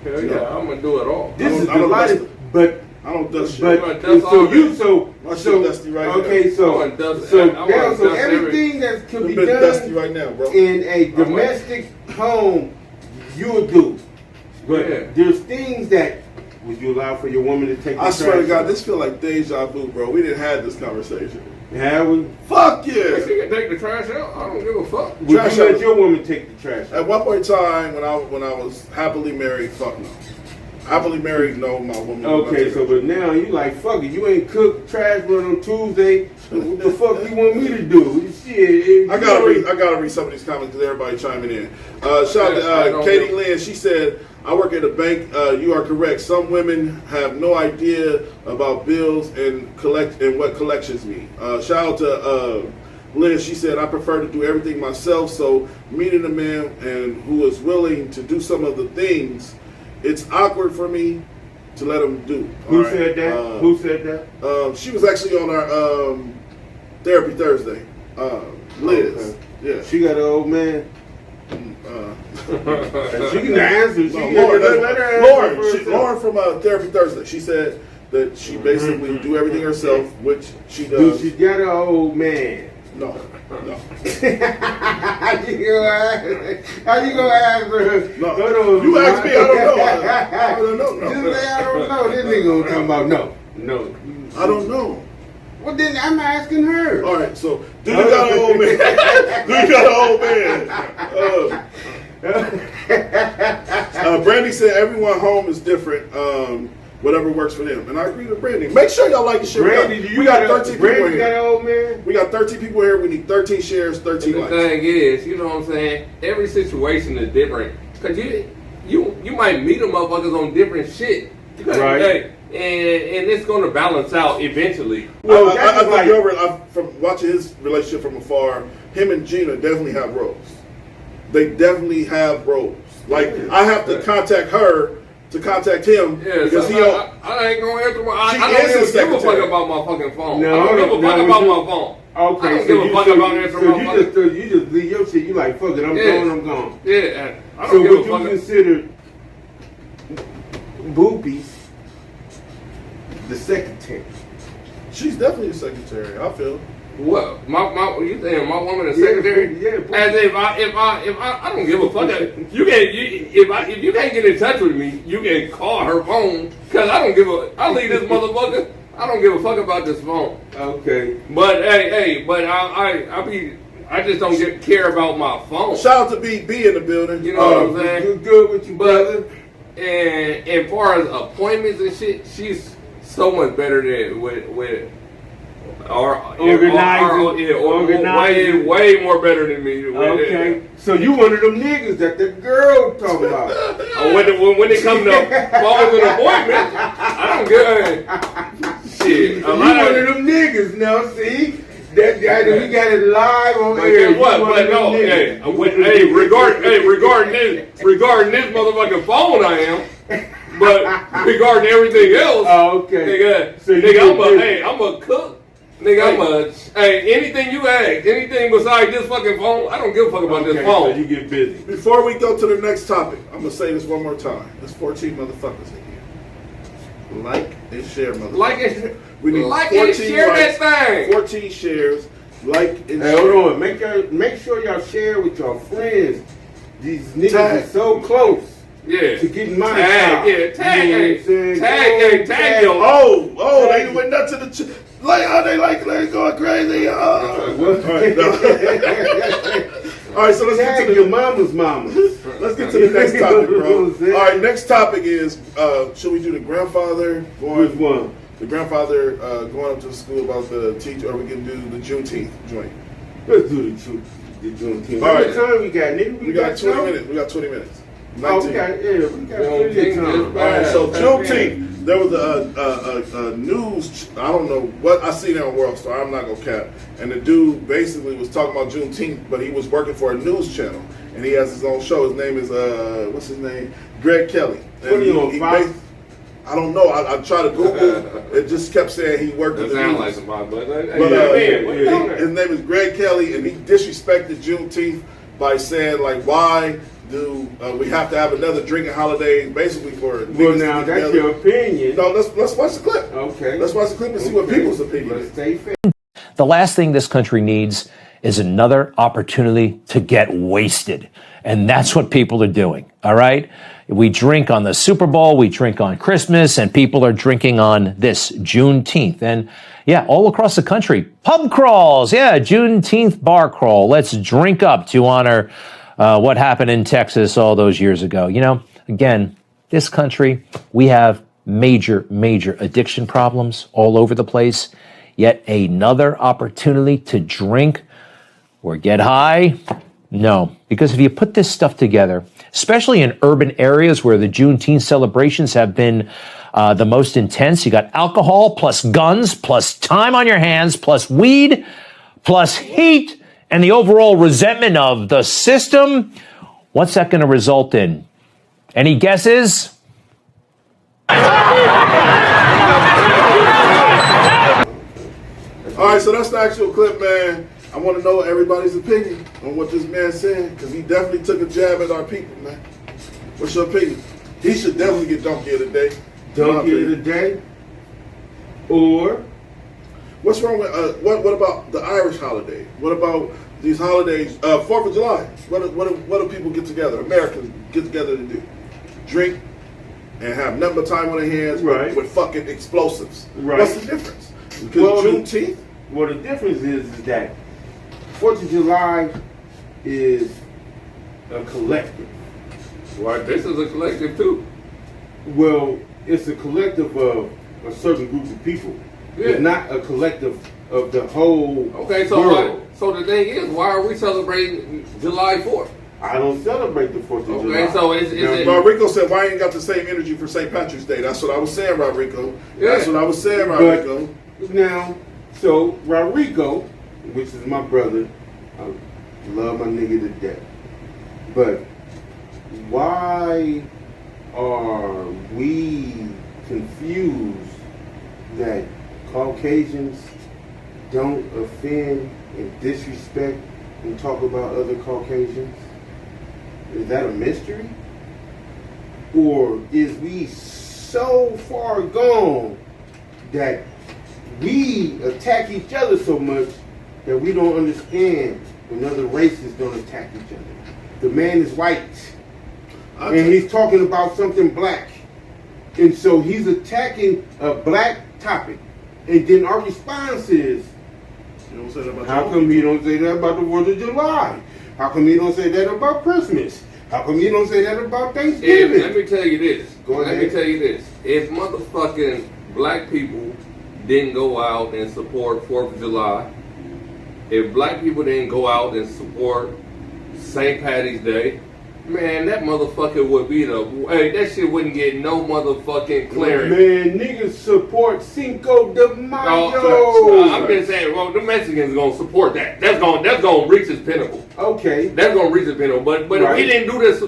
Hell yeah, I'm gonna do it all. This is I the don't light, dust but I don't dust shit. but gonna dust so all you that. so My shit so dusty right okay now. so I'm gonna dust- so I'm now gonna so dust everything that can It's be been dusty done right now, bro. in a domestic home, you would do. But Yeah. there's things that would you allow for your woman to take? I the swear to trash God, out? this feel like deja vu, bro. We didn't have this conversation. Have we? Fuck If yeah! she can take the trash out, I don't give a fuck. Would Trash you let out. your woman take the trash out? At one point in time, when I was happily married, fuck no. Happily married, no, my woman. will not Okay, take so it. but now you like fuck it. You ain't cook trash run on Tuesday. What the fuck you want me to do? Shit. I gotta read some of these comments because everybody chiming in. Shout I out to don't Katie know. Lynn. She said, "I work at a bank. You are correct. Some women have no idea about bills and what collections mean." Shout out to Liz. She said, "I prefer to do everything myself. So meeting a man and who is willing to do some of the things, it's awkward for me to let him do." Who All right? said that? Who said that? She was actually on our Therapy Thursday. Liz. Okay. Yeah. She got an old man. She can answer. She No, can Lauren, let her answer Lauren, for herself. Lauren from Therapy Thursday. She said that she basically do everything herself, which she Dude, does. she got an old man. No. How you gonna ask her? No. Hold on, You asked me, I don't know. I I don't know. Just No. say I don't know. This nigga gonna talk about no. I don't know. Well, then I'm asking her. All right, so do you got an old man? Do you got an old man? Brandy said everyone home is different. Whatever works for them, and I agree with Brandy. Make sure y'all like the shit. Brandy, do you we got 13 people Brandy got an here. old man? We got 13 people here. We need 13 shares, 13 The likes. thing is, you know what I'm saying? Every situation is different. Cause you might meet them motherfuckers on different shit. Right. Hey, and it's gonna balance out eventually. Well, I that's think like- from watching his relationship from afar, him and Gina definitely have roles. They definitely have roles. Like I have to contact her to contact him Yeah, because so he don't. I ain't gonna answer my. She I is don't even his give a fuck secretary. about my fucking phone. No, I don't give a fuck no, about you- my phone. Okay, I don't so give a you, fuck so about you, answering so my you fucking. just leave your shit. You like fuck it. I'm Yeah. going. I'm gone. Yeah, I So don't give would a you fuck. consider Boopy the secretary? She's definitely a secretary. I feel. What? You saying my woman is Yeah, secretary? yeah, As if I don't give a fuck. If you can't get in touch with me, you can call her phone. Cause I don't give a. I leave this motherfucker. I don't give a fuck about this phone. Okay. But hey, but I I just don't care about my phone. Shout out to BB in the building. You know what I'm saying? You good with you, brother? And as far as appointments and shit, she's so much better than with organizing. Way more better than me. Okay, so you one of them niggas that the girl talking about. When it comes to phones and appointments, I don't get shit. You one of them niggas now, see? That we got it live on air. What? But no, regarding this motherfucking phone, I am. But regarding everything else, okay. Nigga, I'm a cook. Nigga, anything you ask, anything besides this fucking phone, I don't give a fuck about this phone. So you get busy. Before we go to the next topic, I'm gonna say this one more time. There's 14 motherfuckers in here. Like and share, motherfuckers. Like and we need like 14 and share likes, that thing. 14 shares. Like and Hey, share. hold on. Make sure y'all share with your friends. These niggas are so close. Yeah. To getting my tag, tag them. Oh, they went nuts to the like, they going crazy. All right, so let's get to your mama's mama. Let's get to the next topic, bro. All right, next topic is should we do the grandfather going? Which one? The grandfather going up to the school about the teacher, or we can do the Juneteenth joint. Let's do the Juneteenth. All right. How much time we got, nigga? We got 20 minutes. We got 20 minutes. 19. Oh, okay, yeah, we got plenty of time. All right, so Juneteenth, there was a news, I don't know what, I seen it on World Star, I'm not gonna cap, and the dude basically was talking about Juneteenth, but he was working for a news channel, and he has his own show. His name is, what's his name? Greg Kelly. And what are you on, Fox? I don't know, I tried to Google, it just kept saying he worked in the news. Like somebody, but his name is Greg Kelly, and he disrespected Juneteenth by saying, like, why do we have to have another drinking holiday basically for well now that's together. Your opinion. No, let's watch the clip. Okay. Let's watch the clip and see what people's opinion is. Stay fair. The last thing this country needs is another opportunity to get wasted. And that's what people are doing. All right. We drink on the Super Bowl, we drink on Christmas, and people are drinking on this Juneteenth. And yeah, all across the country, pub crawls. Yeah, Juneteenth bar crawl. Let's drink up to honor what happened in Texas all those years ago. You know, again, this country, we have major addiction problems all over the place. Yet another opportunity to drink or get high? No, because if you put this stuff together, especially in urban areas where the Juneteenth celebrations have been the most intense, you got alcohol plus guns plus time on your hands plus weed plus heat and the overall resentment of the system. What's that going to result in? Any guesses? All right, so that's the actual clip, man. I want to know everybody's opinion on what this man said, because he definitely took a jab at our people, man. What's your opinion? He should definitely get donkey of the day. Donkey of the day? Or? What's wrong with, what about the Irish holiday? What about these holidays, 4th of July? What do people get together, Americans get together to do? Drink and have nothing but time on their hands with fucking explosives. Right. What's the difference? Because Juneteenth? Well, the difference is that 4th of July is a collective. Well, this is a collective too. Well, it's a collective of a certain group of people. Yeah. It's not a collective of the whole world. So the thing is, why are we celebrating July 4th? I don't celebrate the 4th of July. Okay, so is it... Rodrigo said, why ain't got the same energy for St. Patrick's Day? That's what I was saying, Rodrigo. Yeah. That's what I was saying, Rodrigo. But now, so Rodrigo, which is my brother, I love my nigga to death. But why are we confused that Caucasians don't offend and disrespect and talk about other Caucasians? Is that a mystery? Or is we so far gone that we attack each other so much that we don't understand when other races don't attack each other? The man is white, and he's talking about something black. And so he's attacking a black topic. And then our response is, You don't say that about How come he don't say that about the 4th of July? How come he don't say that about Christmas? How come you don't say that about Thanksgiving? Let me tell you this. Go ahead. Let me tell you this. If motherfucking black people didn't go out and support 4th of July, if black people didn't go out and support St. Patty's Day, man, that motherfucker would be that shit wouldn't get no motherfucking clearance. Man, niggas support Cinco de Mayo. I'm just saying, well, the Mexicans gonna support that. That's gonna reach its pinnacle. Okay. That's gonna reach its pinnacle. But if we didn't do this, the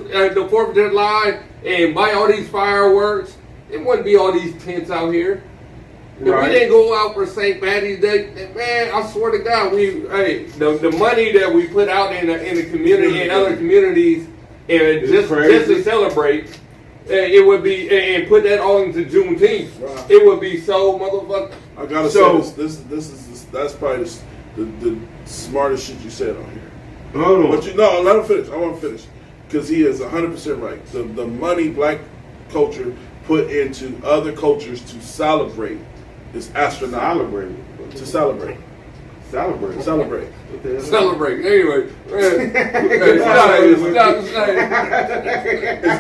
4th of July, and buy all these fireworks, it wouldn't be all these tents out here. If we didn't go out for St. Patty's Day, man, I swear to God, the money that we put out in the community and other communities, and just to celebrate, it would be, and put that all into Juneteenth. Wow. It would be so motherfucker. I gotta say that's probably the smartest shit you said on here. Hold on. But let him finish. I want to finish because he is 100% right. The money black culture put into other cultures to celebrate is astronomical. To celebrate. Celebrate. Anyway, it's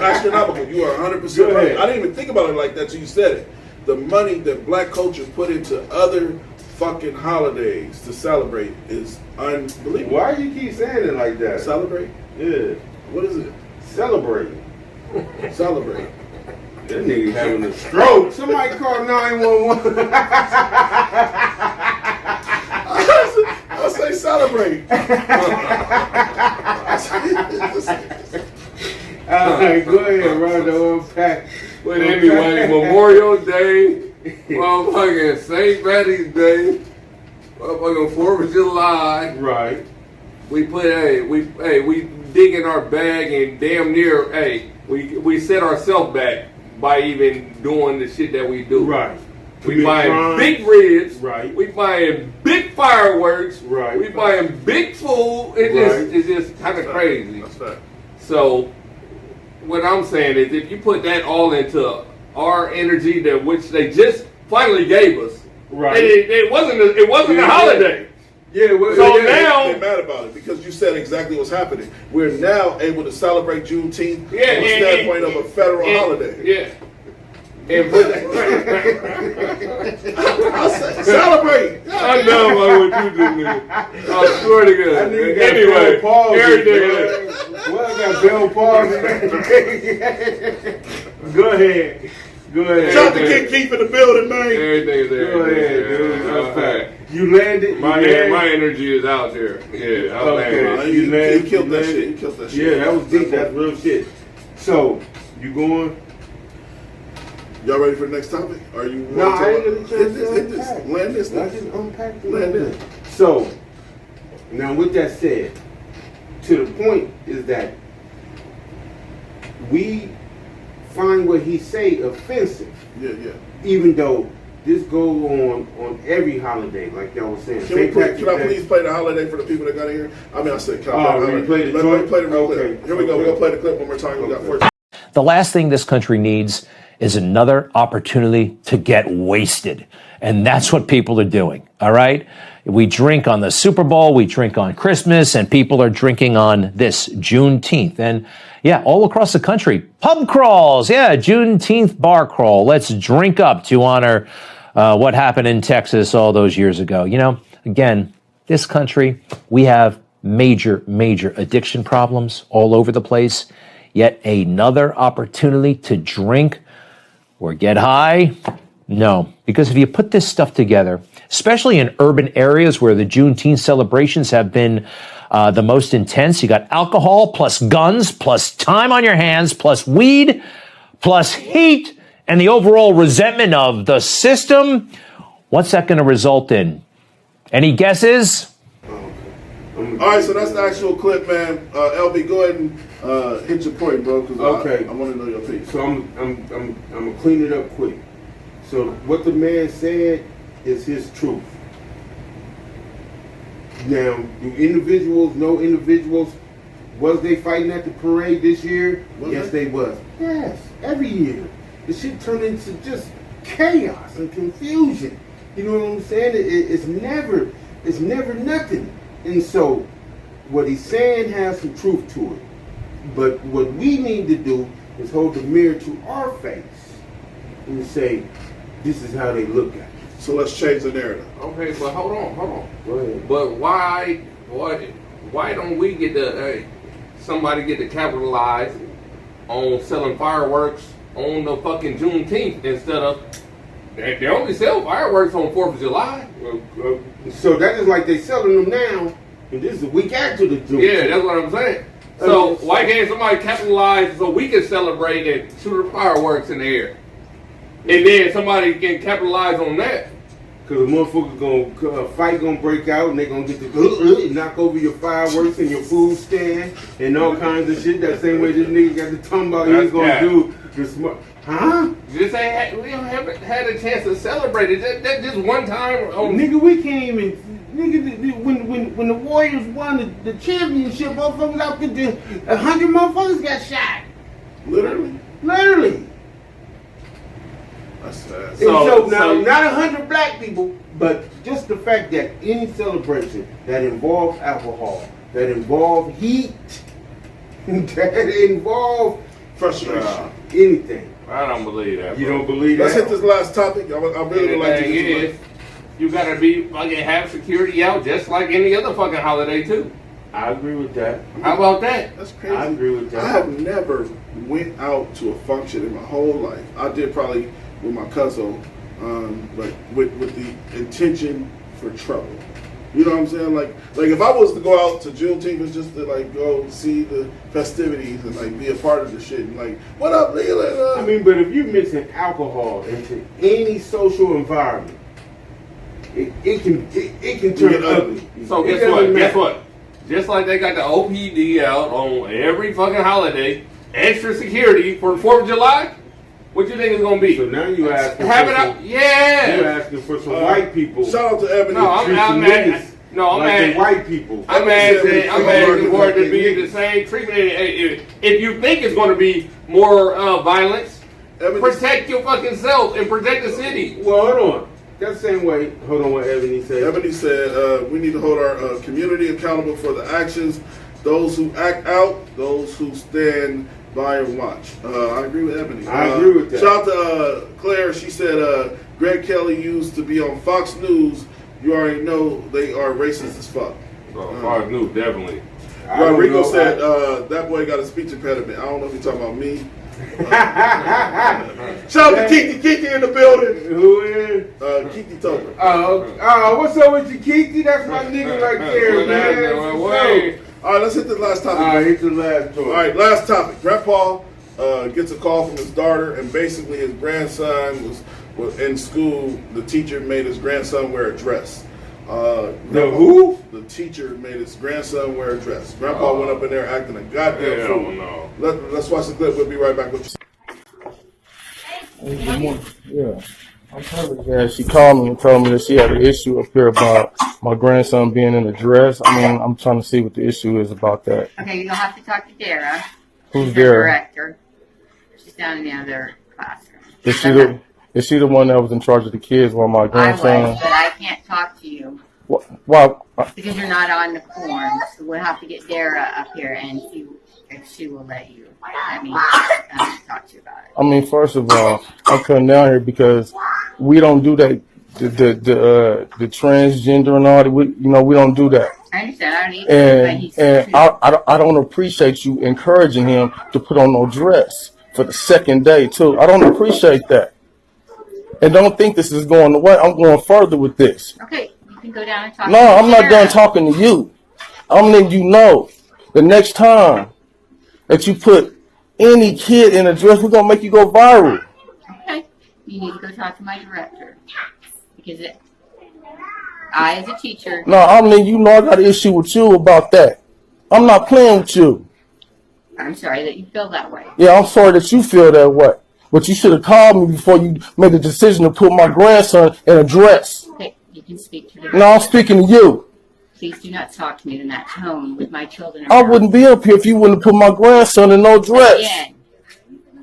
astronomical. You are 100% right. I didn't even think about it like that till you said it. The money that black culture put into other fucking holidays to celebrate is unbelievable. Why do you keep saying it like that? Celebrate? Yeah. What is it? Celebrate. Celebrate. That nigga having a stroke. Somebody call 911. I say celebrate. All right, go ahead, Rondo. Unpack. But anyway, Memorial Day, motherfucking St. Patty's Day, motherfucking 4th of July. Right. We put we dig in our bag and damn near we set ourselves back by even doing the shit that we do. Right. We buying big ribs. Right. We buying big fireworks. Right. We buying big food. It's just kind of crazy. That's fact. So what I'm saying is, if you put that all into our energy, that which they just finally gave us, right? It wasn't a holiday. Yeah, well, so now they're mad about it because you said exactly what's happening. We're now able to celebrate Juneteenth from the standpoint of a federal holiday. Yeah. And put that celebrate. I know what you do, nigga. I swear to God. Anyway, everything. Well, I got Bill Paul. Go ahead. Shout out to King Keith in the building, man. Everything's there. Go ahead, dude. Okay. You landed. My energy is out there. Yeah, I landed. You killed that shit. You killed that shit. Yeah, that was deep. That's real shit. So, you going? Y'all ready for the next topic? Are you? No, I ain't gonna hit this. Land this. Let's just unpack Land this. So, now with that said, to the point is that we find what he say offensive. Yeah. Even though this goes on every holiday, like y'all was saying. Can I please play the holiday for the people that got in here? I mean, I said, can I play the Let me play the real clip. Here we go. We're gonna play the clip one more time. We got 14. The last thing this country needs is another opportunity to get wasted. And that's what people are doing, all right? We drink on the Super Bowl, we drink on Christmas, and people are drinking on this Juneteenth. And yeah, all across the country, pub crawls, Juneteenth bar crawl. Let's drink up to honor what happened in Texas all those years ago. You know, again, this country, we have major addiction problems all over the place. Yet another opportunity to drink or get high? No, because if you put this stuff together, especially in urban areas where the Juneteenth celebrations have been the most intense, you got alcohol plus guns plus time on your hands plus weed plus heat and the overall resentment of the system. What's that going to result in? Any guesses? All right, so that's the actual clip, man. LB, go ahead and hit your point, bro. Okay. I want to know your piece. So I'm gonna clean it up quick. So what the man said is his truth. Now, do individuals know individuals? Was they fighting at the parade this year? Yes, they was. Yes, every year. The shit turned into just chaos and confusion. You know what I'm saying? It's never It's never nothing. And so, what he's saying has some truth to it. But what we need to do is hold the mirror to our face and say, this is how they look at it. So let's change the narrative. Okay, but hold on. Go ahead. But why don't we get to somebody get to capitalize on selling fireworks on the fucking Juneteenth instead of they only sell fireworks on 4th of July? So that is like they selling them now, and this is a week after the Juneteenth. Yeah, that's what I'm saying. So why can't somebody capitalize so we can celebrate and shoot the fireworks in the air? And then somebody can capitalize on that. Because the motherfucker fight gonna break out, and they gonna get to knock over your fireworks and your food stand and all kinds of shit. That same way this nigga got the tongue about he's gonna do the smart. Huh? We haven't had a chance to celebrate it. That just one time. Nigga, we can't even. Nigga, when the Warriors won the championship, motherfuckers out there, 100 motherfuckers got shot. Literally. That's sad. So now, not 100 black people, but just the fact that any celebration that involves alcohol, that involves heat, that involves frustration, anything. I don't believe that. You don't believe that? Let's hit this last topic. I really would like to get you gotta be fucking have security out just like any other fucking holiday too. I agree with that. How about that? That's crazy. I agree with that. I have never went out to a function in my whole life. I did probably with my cousin, but with the intention for trouble. You know what I'm saying? Like if I was to go out to Juneteenth, it's just to like go see the festivities and like be a part of the shit and like, what up, Leland? I mean, but if you're mixing alcohol into any social environment, it can turn ugly. So guess what? Just like they got the OPD out on every fucking holiday, extra security for the 4th of July. What you think it's gonna be? So now you asking have it out? Yeah. You asking for some white people? Shout out to Ebony. No, I'm mad. White people. I'm asking for it to be the same treatment. If you think it's going to be more violence, protect your fucking self and protect the city. Well, hold on. That same way. Hold on. What Ebony said. Ebony said we need to hold our community accountable for the actions. Those who act out, those who stand by and watch. I agree with Ebony. I agree with that. Shout out to Claire. She said Greg Kelly used to be on Fox News. You already know they are racist as fuck. Fox News, definitely. Rodrigo said that boy got a speech impediment. I don't know if you're talking about me. Shout out to Kiki in the building. Who is? Kiki Toker. What's up with you, Kiki? That's my nigga right there, man. All right, let's hit this last topic. All right, hit the last topic. All right, last topic. Grandpa gets a call from his daughter, and basically his grandson was in school. The teacher made his grandson wear a dress. Who? The teacher made his grandson wear a dress. Grandpa went up in there acting a goddamn fool. No. Let's watch the clip. We'll be right back with you. Good morning. Yeah. I'm telling you, she called me and told me that she had an issue up here about my grandson being in a dress. I mean, I'm trying to see what the issue is about that. Okay, you'll have to talk to Dara. Who's She's the Dara? director. She's down in the other classroom. Is she the one that was in charge of the kids while my grandson? I was, but I can't talk to you. Why? Because you're not on the form. So we'll have to get Dara up here and see if she will let me talk to you about it. I mean, first of all, I'm coming down here because we don't do that. The transgender and all that. We don't do that. I understand. I don't need And I don't appreciate you encouraging him to put on no dress for the second day too. I don't appreciate that. And don't think this is going away. I'm going further with this. Okay, you can go down and talk. No, I'm not done talking to you. I'm letting you know the next time that you put any kid in a dress, we're going to make you go viral. Okay, you need to go talk to my director. Because I, as a teacher... No, I'm letting you know I got an issue with you about that. I'm not playing with you. I'm sorry that you feel that way. Yeah, I'm sorry that you feel that way. But you should have called me before you made the decision to put my grandson in a dress. Okay, you can speak to the... No, I'm speaking to you. Please do not talk to me in that tone with my children. I wouldn't be up here if you wouldn't put my grandson in no dress. Again.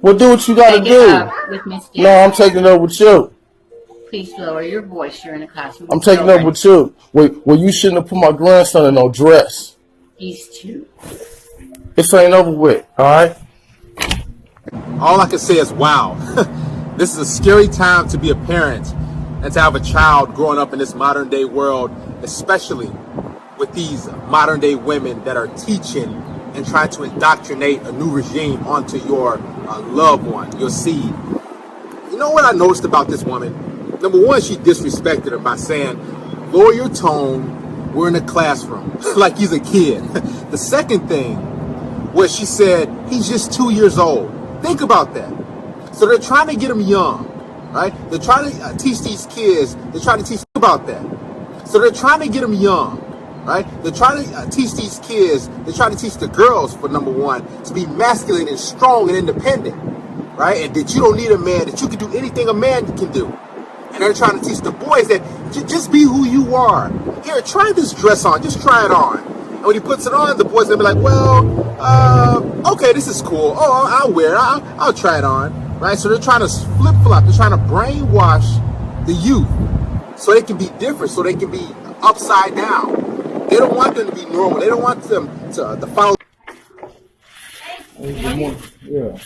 Well, do what you got to do. With Miss No, I'm taking it up with you. Please lower your voice. You're in a classroom. I'm taking up with you. Well, you shouldn't have put my grandson in no dress. He's 2. This ain't over with, all right? All I can say is, wow, this is a scary time to be a parent and to have a child growing up in this modern day world, especially with these modern day women that are teaching and trying to indoctrinate a new regime onto your loved one, your seed. You know what I noticed about this woman? Number one, she disrespected her by saying, lower your tone, we're in a classroom, like he's a kid. The second thing was she said, he's just 2 years old. Think about that. So they're trying to get him young, right? They're trying to teach these kids, they're trying to teach about that. So they're trying to get them young, right? They're trying to teach these kids, they're trying to teach the girls, for number one, to be masculine and strong and independent, right? And that you don't need a man, that you can do anything a man can do. And they're trying to teach the boys that just be who you are. Here, try this dress on, just try it on. And when he puts it on, the boys are gonna be like, well, okay, this is cool. Oh, I'll wear it, I'll try it on, right? So they're trying to flip-flop, they're trying to brainwash the youth so they can be different, so they can be upside down. They don't want them to be normal. They don't want them to follow. Yeah.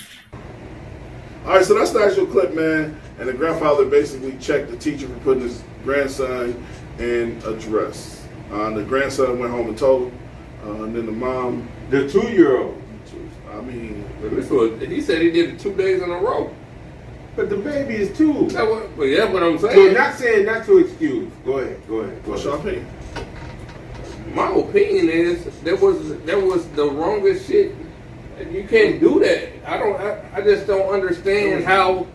All right, so that's the actual clip, man. And the grandfather basically checked the teacher for putting his grandson in a dress. The grandson went home and told him, and then the mom, The 2-year-old. I mean, He said he did it 2 days in a row. But the baby is 2. But yeah, what I'm So saying. not saying not to excuse. Go ahead. what's your opinion? My opinion is that was the wrongest shit. You can't do that. I just don't understand how.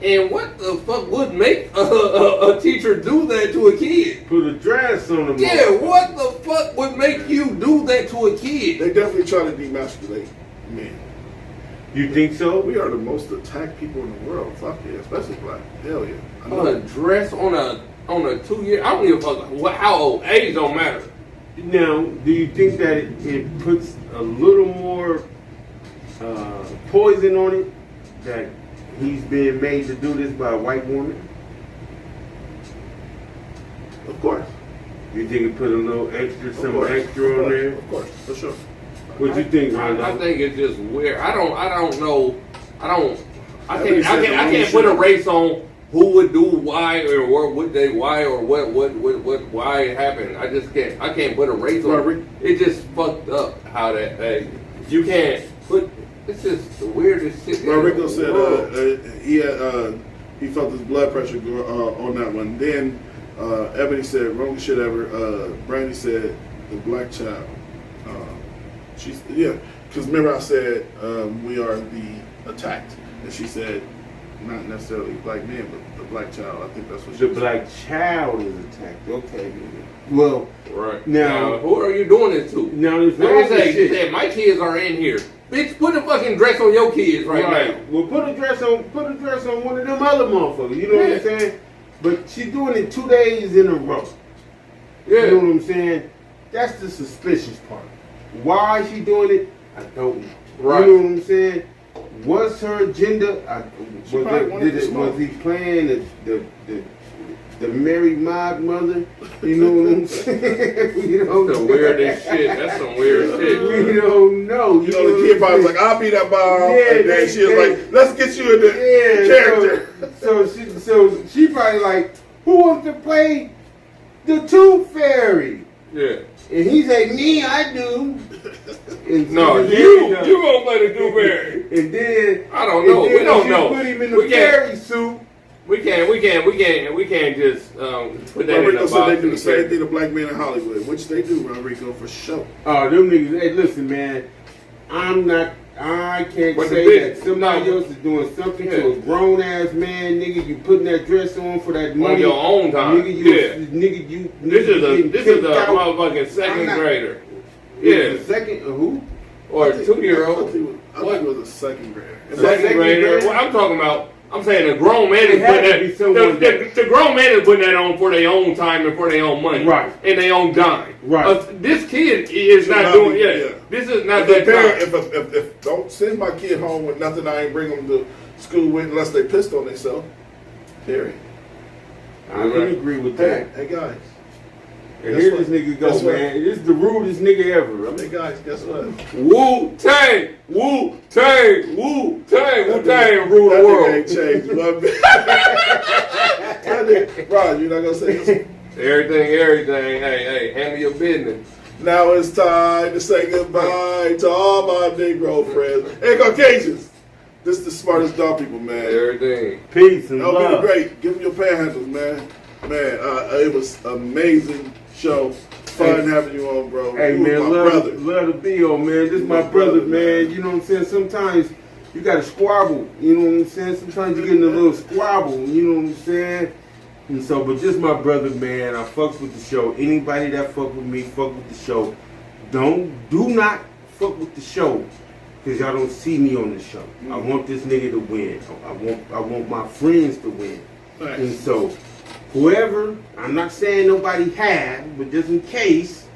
And what the fuck would make a teacher do that to a kid? Put a dress on them. Yeah, what the fuck would make you do that to a kid? They definitely try to demasculate men. You think so? We are the most attacked people in the world. Fuck yeah, especially black. Hell yeah. I know. A dress on a 2-year. I don't give a fuck how old. Age don't matter. Now, do you think that it puts a little more poison on it? That he's being made to do this by a white woman? Of course. You think it put a little extra, Of some course. extra on there? Of course, for sure. What you think, I Rondo? think it's just weird. I don't know. I think can't put a race on who would do why or what would they why or what why it happened. I just can't. I can't put a race on it. It just fucked up how that. You can't put. It's just the weirdest shit. Rico said he felt his blood pressure go, on that one. Then Ebony said, wrongest shit ever. Brandy said, the black child. Because remember I said we are the attacked. And she said, not necessarily black men, but the black child. I think that's what she The said. black child is attacked. Okay. Well, Right. Now, who are you doing this to? now it's Like wrong I say, you shit. said my kids are in here. Bitch, put a fucking dress on your kids right now. Well, put a dress on one of them other motherfuckers. You know what I'm saying? But she's doing it 2 days in a row. Yeah. You know what I'm saying? That's the suspicious part. Why is she doing it? I don't know. Right. You know what I'm saying? What's her agenda? Was he playing the Mary Mob mother? You know what I'm saying? That's the weirdest shit. That's some weird shit. We don't know. You know, the kid probably was like, I'll be that bomb. Yeah, and then she was like, let's get you in the character. So she probably like, who wants to play the Tooth Fairy? Yeah. And he say, me, I do. And No, so you then, gonna play the Dewberry. And then I don't know. and then We don't she know. Put him in the We can't- fairy suit. We can't just put that in Rodrigo the said box. they do the same thing to black men in Hollywood, which they do, Rodrigo, for sure. Oh, them niggas. Hey, listen, man. I can't But the say bitch- that somebody else is doing something to a grown ass man, nigga. You putting that dress on for that money On your own time. nigga. You, Yeah. nigga, you. This is getting a kicked out. motherfucking second I'm not- grader. Yeah. Yeah. The second who? Or I a think- 2-year-old. I think it was a second grader. Second grader. What I'm talking about, I'm saying a grown man is It had putting to be that. someone The grown man is putting that on for their own time and for their own money, Right. And their own dime, Right. This kid is not doing. Yeah. This is not that If, time. if don't send my kid home with nothing, I ain't bring them to school with unless they pissed on themselves. Period. I can agree with that. Hey guys. And here this nigga go, man. This is the rudest nigga ever. Hey guys, guess what? Wu-Tang! Wu-Tang! Wu-Tang! Wu-Tang rule the That world. nigga ain't changed. That nigga, bro, you're not gonna say this? Everything. Hey, handle your business. Now it's time to say goodbye to all my Negro friends. Hey, Caucasians. This is the smartest dog people, man. Everything. Peace and love. That'll be great. Give them your panhandles, man. Man, it was amazing show. Fun having you on, bro. Hey, you man, my love brother. to be on, man. This is my brother, man. You know what I'm saying? Sometimes you got to squabble. You know what I'm saying? Sometimes you get in a little squabble. You know what I'm saying? And so, but just my brother, man. I fucks with the show. Anybody that fuck with me, fuck with the show. Do not fuck with the show, because y'all don't see me on the show. I want this nigga to win. I want my friends to win. Nice. And so, whoever, I'm not saying nobody had, but just in case,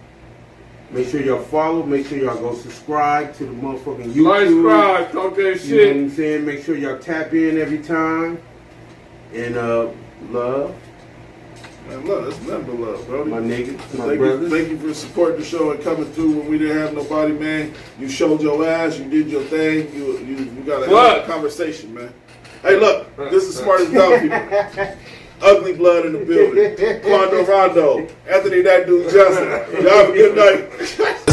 make sure y'all follow, make sure y'all go subscribe to the motherfucking YouTube. Subscribe, talk that You know what shit. I'm saying? Make sure y'all tap in every time. And love, Man, love, that's nothing but love, bro. my niggas, my Thank brothers. you for supporting the show and coming through when we didn't have nobody, man. You showed your ass, you did your thing, you got a What? conversation, man. Hey, look, this is Smartest Dog People. Ugly Blood in the building. Quando Rondo, Anthony That Dude Johnson. Y'all have a good night.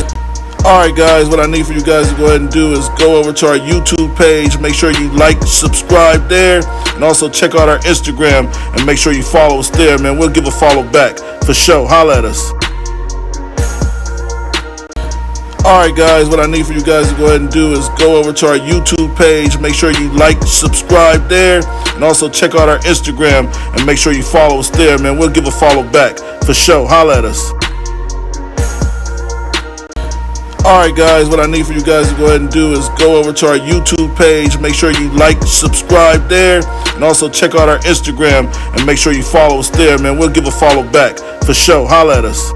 Alright guys, what I need for you guys to go ahead and do is go over to our YouTube page, make sure you like, subscribe there, and also check out our Instagram and make sure you follow us there, man. We'll give a follow back for sure. Holla at us. Alright guys, what I need for you guys to go ahead and do is go over to our YouTube page, make sure you like, subscribe there, and also check out our Instagram and make sure you follow us there, man. We'll give a follow back for sure. Holla at us. Alright guys, what I need for you guys to go ahead and do is go over to our YouTube page, make sure you like, subscribe there, and also check out our Instagram and make sure you follow us there, man. We'll give a follow back for sure. Holla at us.